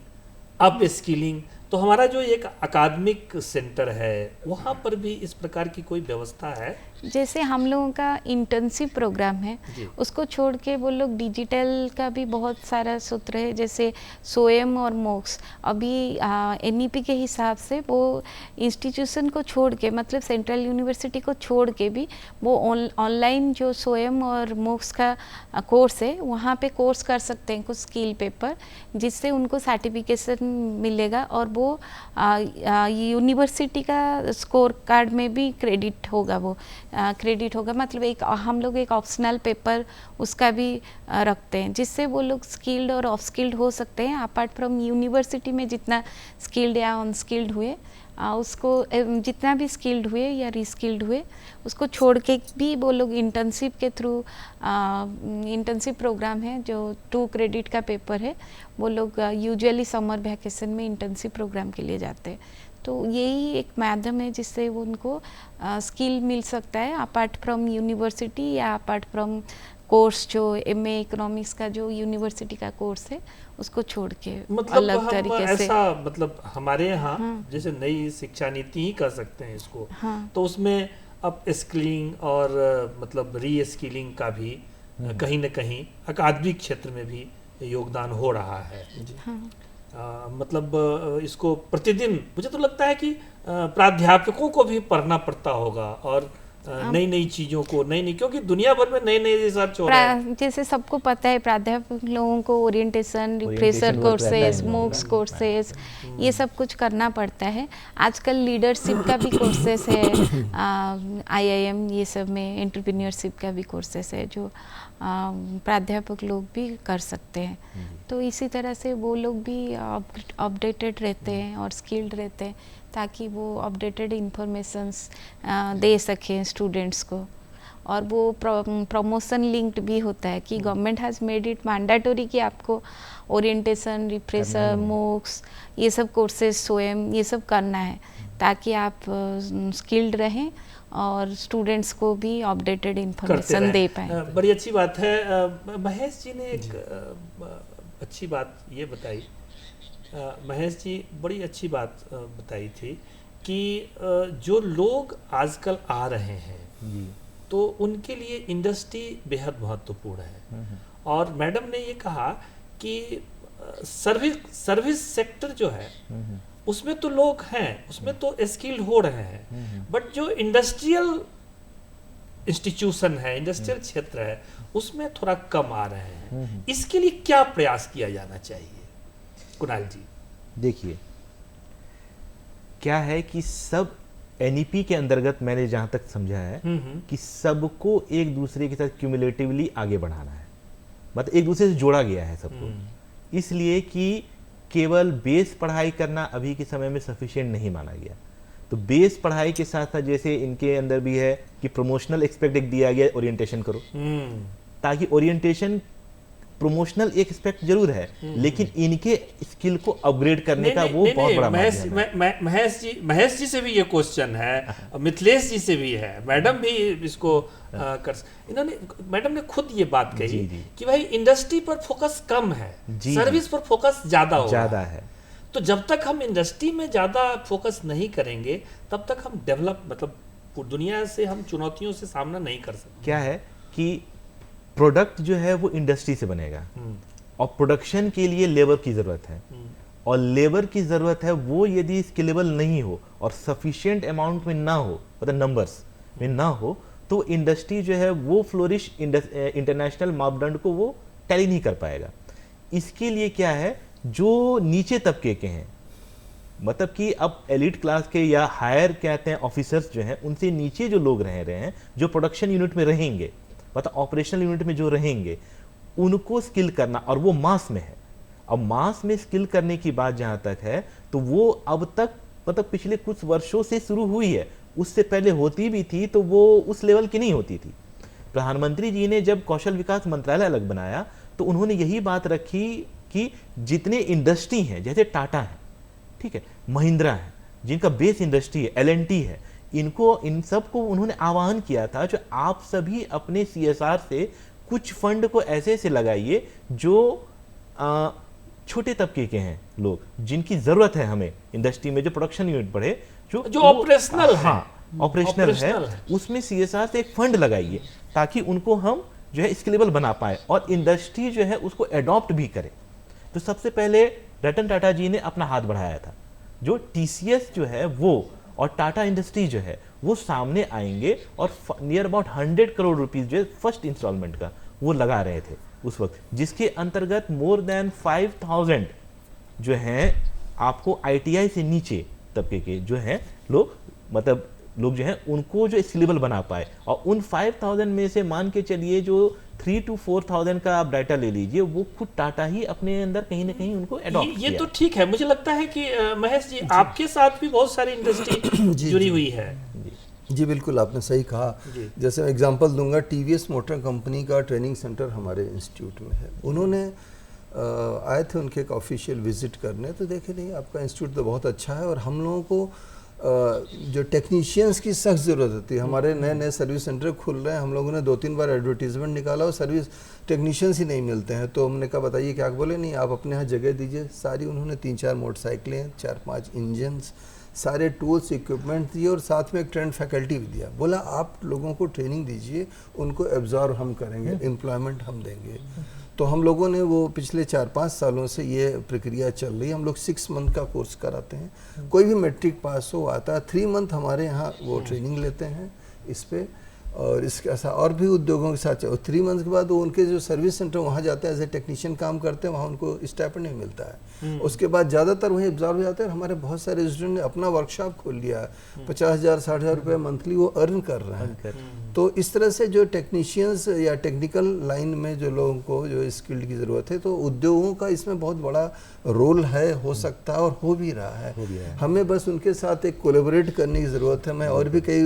अप स्किलिंग, तो हमारा जो एक अकादमिक सेंटर है वहाँ पर भी इस प्रकार की कोई व्यवस्था है? जैसे हम लोगों का इंटर्नशिप प्रोग्राम है, उसको छोड़ के वो लोग डिजिटल का भी बहुत सारा सूत्र है, जैसे सोएम और मोक्स। अभी एनईपी के हिसाब से वो इंस्टीट्यूशन को छोड़ के, मतलब सेंट्रल यूनिवर्सिटी को छोड़ के भी वो ऑनलाइन जो सोएम और मोक्स का कोर्स है वहाँ पे कोर्स कर सकते हैं, कुछ स्किल पेपर, जिससे उनको सर्टिफिकेशन मिलेगा और वो यूनिवर्सिटी का स्कोर कार्ड में भी क्रेडिट होगा। वो क्रेडिट होगा, मतलब एक हम लोग एक ऑप्शनल पेपर उसका भी रखते हैं, जिससे वो लोग स्किल्ड और ऑफ स्किल्ड हो सकते हैं। अपार्ट फ्रॉम यूनिवर्सिटी में जितना स्किल्ड या अनस्किल्ड हुए, उसको जितना भी स्किल्ड हुए या रीस्किल्ड हुए, उसको छोड़ के भी वो लोग इंटर्नशिप के थ्रू, इंटर्नशिप प्रोग्राम है जो 2 क्रेडिट का पेपर है, वो लोग यूजुअली समर वैकेशन में इंटर्नशिप प्रोग्राम के लिए जाते हैं। तो यही एक माध्यम है जिससे वो उनको स्किल मिल सकता है, अपार्ट फ्रॉम यूनिवर्सिटी या अपार्ट फ्रॉम कोर्स जो एमए इकोनॉमिक्स का जो यूनिवर्सिटी का कोर्स है उसको छोड़ के, मतलब अलग तरीके से। ऐसा मतलब हमारे यहाँ जैसे नई शिक्षा नीति ही कर सकते हैं इसको, तो उसमें अब स्किलिंग और मतलब री स्किलिंग का भी कहीं न कहीं अकादमिक क्षेत्र में भी योगदान हो रहा है। मतलब इसको प्रतिदिन मुझे तो लगता है कि प्राध्यापकों को भी पढ़ना पड़ता होगा, और नई नई चीज़ों को, नई क्योंकि दुनिया भर में नए नए रिसर्च हो रहा है। जैसे सबको पता है प्राध्यापक लोगों को orientation, refresher courses, MOOCs courses, ये सब कुछ करना पड़ता है। आजकल लीडरशिप का भी कोर्सेज है, IIM ये सब में एंटरप्रेन्योरशिप का भी कोर्सेज है जो प्राध्यापक लोग भी कर सकते हैं। तो इसी तरह से वो लोग भी अपडेटेड रहते हैं और स्किल्ड रहते हैं, ताकि वो अपडेटेड इंफॉर्मेशंस दे सकें स्टूडेंट्स को। और वो प्रमोशन लिंक्ड भी होता है कि government has made it mandatory कि आपको ओरिएंटेशन, रिफ्रेशर, मूक्स, ये सब कोर्सेज, सोएम, ये सब करना है, ताकि आप स्किल्ड रहें और स्टूडेंट्स को भी अपडेटेड इंफॉर्मेशन दे पाए। बड़ी अच्छी बात है। महेश जी ने एक अच्छी बात ये बताई, महेश जी बड़ी अच्छी बात बताई थी कि जो लोग आजकल आ रहे हैं तो उनके लिए इंडस्ट्री बेहद महत्वपूर्ण है। और मैडम ने ये कहा कि सर्विस सेक्टर जो है उसमें तो लोग हैं, उसमें तो स्किल्ड हो रहे हैं, बट जो इंडस्ट्रियल इंस्टीट्यूशन है, इंडस्ट्रियल क्षेत्र है, उसमें थोड़ा कम आ रहे हैं। इसके लिए क्या प्रयास किया जाना चाहिए कुणाल जी? देखिए, क्या है कि सब एनईपी के अंतर्गत मैंने जहां तक समझा है कि सबको एक दूसरे के साथ क्यूमुलेटिवली आगे बढ़ाना है, मतलब एक दूसरे से जोड़ा गया है सबको, इसलिए कि केवल बेस पढ़ाई करना अभी के समय में सफिशिएंट नहीं माना गया। तो बेस पढ़ाई के साथ साथ जैसे इनके अंदर भी है कि प्रमोशनल एक्सपेक्ट एक दिया गया, ओरिएंटेशन करो, ताकि ओरिएंटेशन प्रमोशनल एक एक्सपेक्ट जरूर है, लेकिन इनके स्किल को अपग्रेड करने का वो बहुत बड़ा माध्यम है। महेश जी से भी ये क्वेश्चन है, मिथिलेश जी से भी है, मैडम भी इसको इन्होंने, मैडम ने खुद ये बात कही कि भाई इंडस्ट्री पर फोकस कम है, सर्विस पर फोकस ज्यादा है। तो जब तक हम इंडस्ट्री में ज्यादा फोकस नहीं करेंगे तब तक हम डेवलप, मतलब दुनिया से हम चुनौतियों से सामना नहीं कर सकते। क्या है कि प्रोडक्ट जो है वो इंडस्ट्री से बनेगा, और प्रोडक्शन के लिए लेबर की जरूरत है, और लेबर की जरूरत है वो यदि स्किलेबल नहीं हो और सफिशिएंट अमाउंट में ना हो, मतलब नंबर्स में ना हो, तो इंडस्ट्री जो है वो फ्लोरिश इंटरनेशनल मापदंड को वो टैली नहीं कर पाएगा। इसके लिए क्या है, जो नीचे तबके के हैं, मतलब कि अब एलिट क्लास के या हायर कहते हैं ऑफिसर्स जो हैं, उनसे नीचे जो लोग रह रहे हैं, जो प्रोडक्शन यूनिट में रहेंगे, मतलब ऑपरेशनल यूनिट में जो रहेंगे, उनको स्किल करना, और वो मास में है। अब मास में स्किल करने की बात जहां तक है, तो वो अब तक मतलब पिछले कुछ वर्षों से शुरू हुई है, उससे पहले होती भी थी तो वो उस लेवल की नहीं होती थी। प्रधानमंत्री जी ने जब कौशल विकास मंत्रालय अलग बनाया तो उन्होंने यही बात रखी कि जितने इंडस्ट्री हैं, जैसे टाटा है, ठीक है, महिंद्रा है, जिनका बेस इंडस्ट्री है, LNT है, इन सब को उन्होंने आह्वान किया था जो आप सभी अपने CSR से कुछ फंड को ऐसे लगाइए जो छोटे तबके के हैं लोग, जिनकी जरूरत है हमें इंडस्ट्री में, जो प्रोडक्शन यूनिट बढ़े, जो ऑपरेशनल, हाँ, ऑपरेशनल है, operational है। उसमें CSR से एक फंड लगाइए ताकि उनको हम जो है स्केलेबल बना पाए और इंडस्ट्री जो है उसको एडॉप्ट भी करे। तो सबसे पहले रतन टाटा जी ने अपना हाथ बढ़ाया था। जो TCS जो है वो और टाटा इंडस्ट्री जो है वो सामने आएंगे और नियर अबाउट 100 करोड़ रुपीस जो है फर्स्ट इंस्टॉलमेंट का वो लगा रहे थे उस वक्त, जिसके अंतर्गत मोर देन 5000 जो है आपको ITI से नीचे तबके के जो है लोग मतलब लोग जो हैं उनको जो स्किलेबल बना पाए। और उन 5000 में से मान के चलिए जो 3 to 4000 का आप डाटा ले लीजिए, वो खुद टाटा ही अपने अंदर कहीं ना कहीं उनको एडॉप्ट ये किया। तो ठीक है। मुझे लगता है कि महेश जी आपके साथ भी बहुत सारी इंडस्ट्री जुड़ी हुई है। जी बिल्कुल, आपने सही कहा। जी। जैसे मैं एग्जांपल दूंगा, TVS मोटर कंपनी का ट्रेनिंग सेंटर हमारे इंस्टीट्यूट में है। उन्होंने आए थे उनके एक ऑफिशियल विजिट करने, तो देखे नहीं आपका इंस्टीट्यूट तो बहुत अच्छा है और हम लोगों को जो टेक्नीशियंस की सख्त ज़रूरत होती है। हमारे नए नए सर्विस सेंटर खुल रहे हैं, हम लोगों ने 2-3 बार एडवर्टीजमेंट निकाला और सर्विस टेक्नीशियंस ही नहीं मिलते हैं। तो हमने कहा बताइए क्या, बोले नहीं आप अपने यहाँ जगह दीजिए। सारी उन्होंने 3-4 मोटरसाइकिलें, 4-5 इंजन्स, सारे टूल्स इक्विपमेंट दिए और साथ में एक ट्रेंड फैकल्टी भी दिया। बोला आप लोगों को ट्रेनिंग दीजिए, उनको एब्जॉर्व हम करेंगे, एम्प्लॉयमेंट हम देंगे। तो हम लोगों ने वो पिछले 4-5 सालों से ये प्रक्रिया चल रही है। हम लोग 6 मंथ का कोर्स कराते हैं। कोई भी मैट्रिक पास हो आता है, 3 मंथ हमारे यहाँ वो ट्रेनिंग लेते हैं इस पे। और इसके ऐसा और भी उद्योगों के साथ 3 मंथ के बाद वो उनके जो सर्विस सेंटर वहाँ जाते हैं, एज ए टेक्नीशियन काम करते हैं, वहाँ उनको स्टाइपेंड नहीं मिलता है। उसके बाद ज़्यादातर वही एब्जॉर्व हो जाते हैं। हमारे बहुत सारे स्टूडेंट ने अपना वर्कशॉप खोल लिया है, 50,000-60,000 रुपये मंथली वो अर्न कर रहे हैं। तो इस तरह से जो टेक्नीशियंस या टेक्निकल लाइन में जो लोगों को जो स्किल्ड की ज़रूरत है, तो उद्योगों का इसमें बहुत बड़ा रोल है, हो सकता है और हो भी रहा है। हमें बस उनके साथ एक कोलैबोरेट करने की ज़रूरत है। मैं और भी कई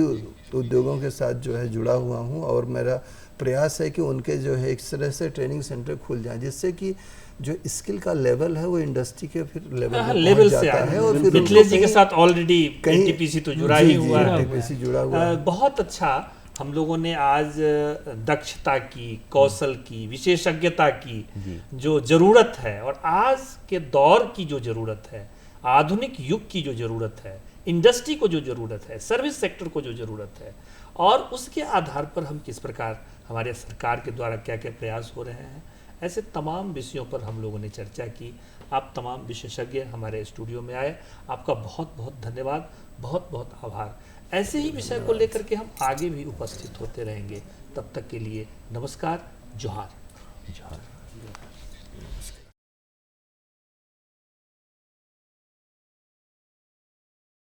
उद्योगों के साथ जो है जुड़ा हुआ हूँ और मेरा प्रयास है कि उनके जो है इस तरह से ट्रेनिंग सेंटर खुल जाएं, जिससे कि जो स्किल का लेवल है वो इंडस्ट्री के फिर लेवल से जाता है। और फिर मिथिलेश जी के साथ ऑलरेडी NTPC तो जुड़ा ही हुआ है। NTPC जुड़ा हुआ है। बहुत अच्छा। हम लोगों ने आज दक्षता की, कौशल की, विशेषज्ञता की जो ज़रूरत है और आज के दौर की जो ज़रूरत है, आधुनिक युग की जो ज़रूरत है, इंडस्ट्री को जो ज़रूरत है, सर्विस सेक्टर को जो ज़रूरत है, और उसके आधार पर हम किस प्रकार हमारे सरकार के द्वारा क्या क्या प्रयास हो रहे हैं, ऐसे तमाम विषयों पर हम लोगों ने चर्चा की। आप तमाम विशेषज्ञ हमारे स्टूडियो में आए, आपका बहुत बहुत धन्यवाद, बहुत बहुत आभार। ऐसे ही विषय को लेकर के हम आगे भी उपस्थित होते रहेंगे। तब तक के लिए नमस्कार, जोहार।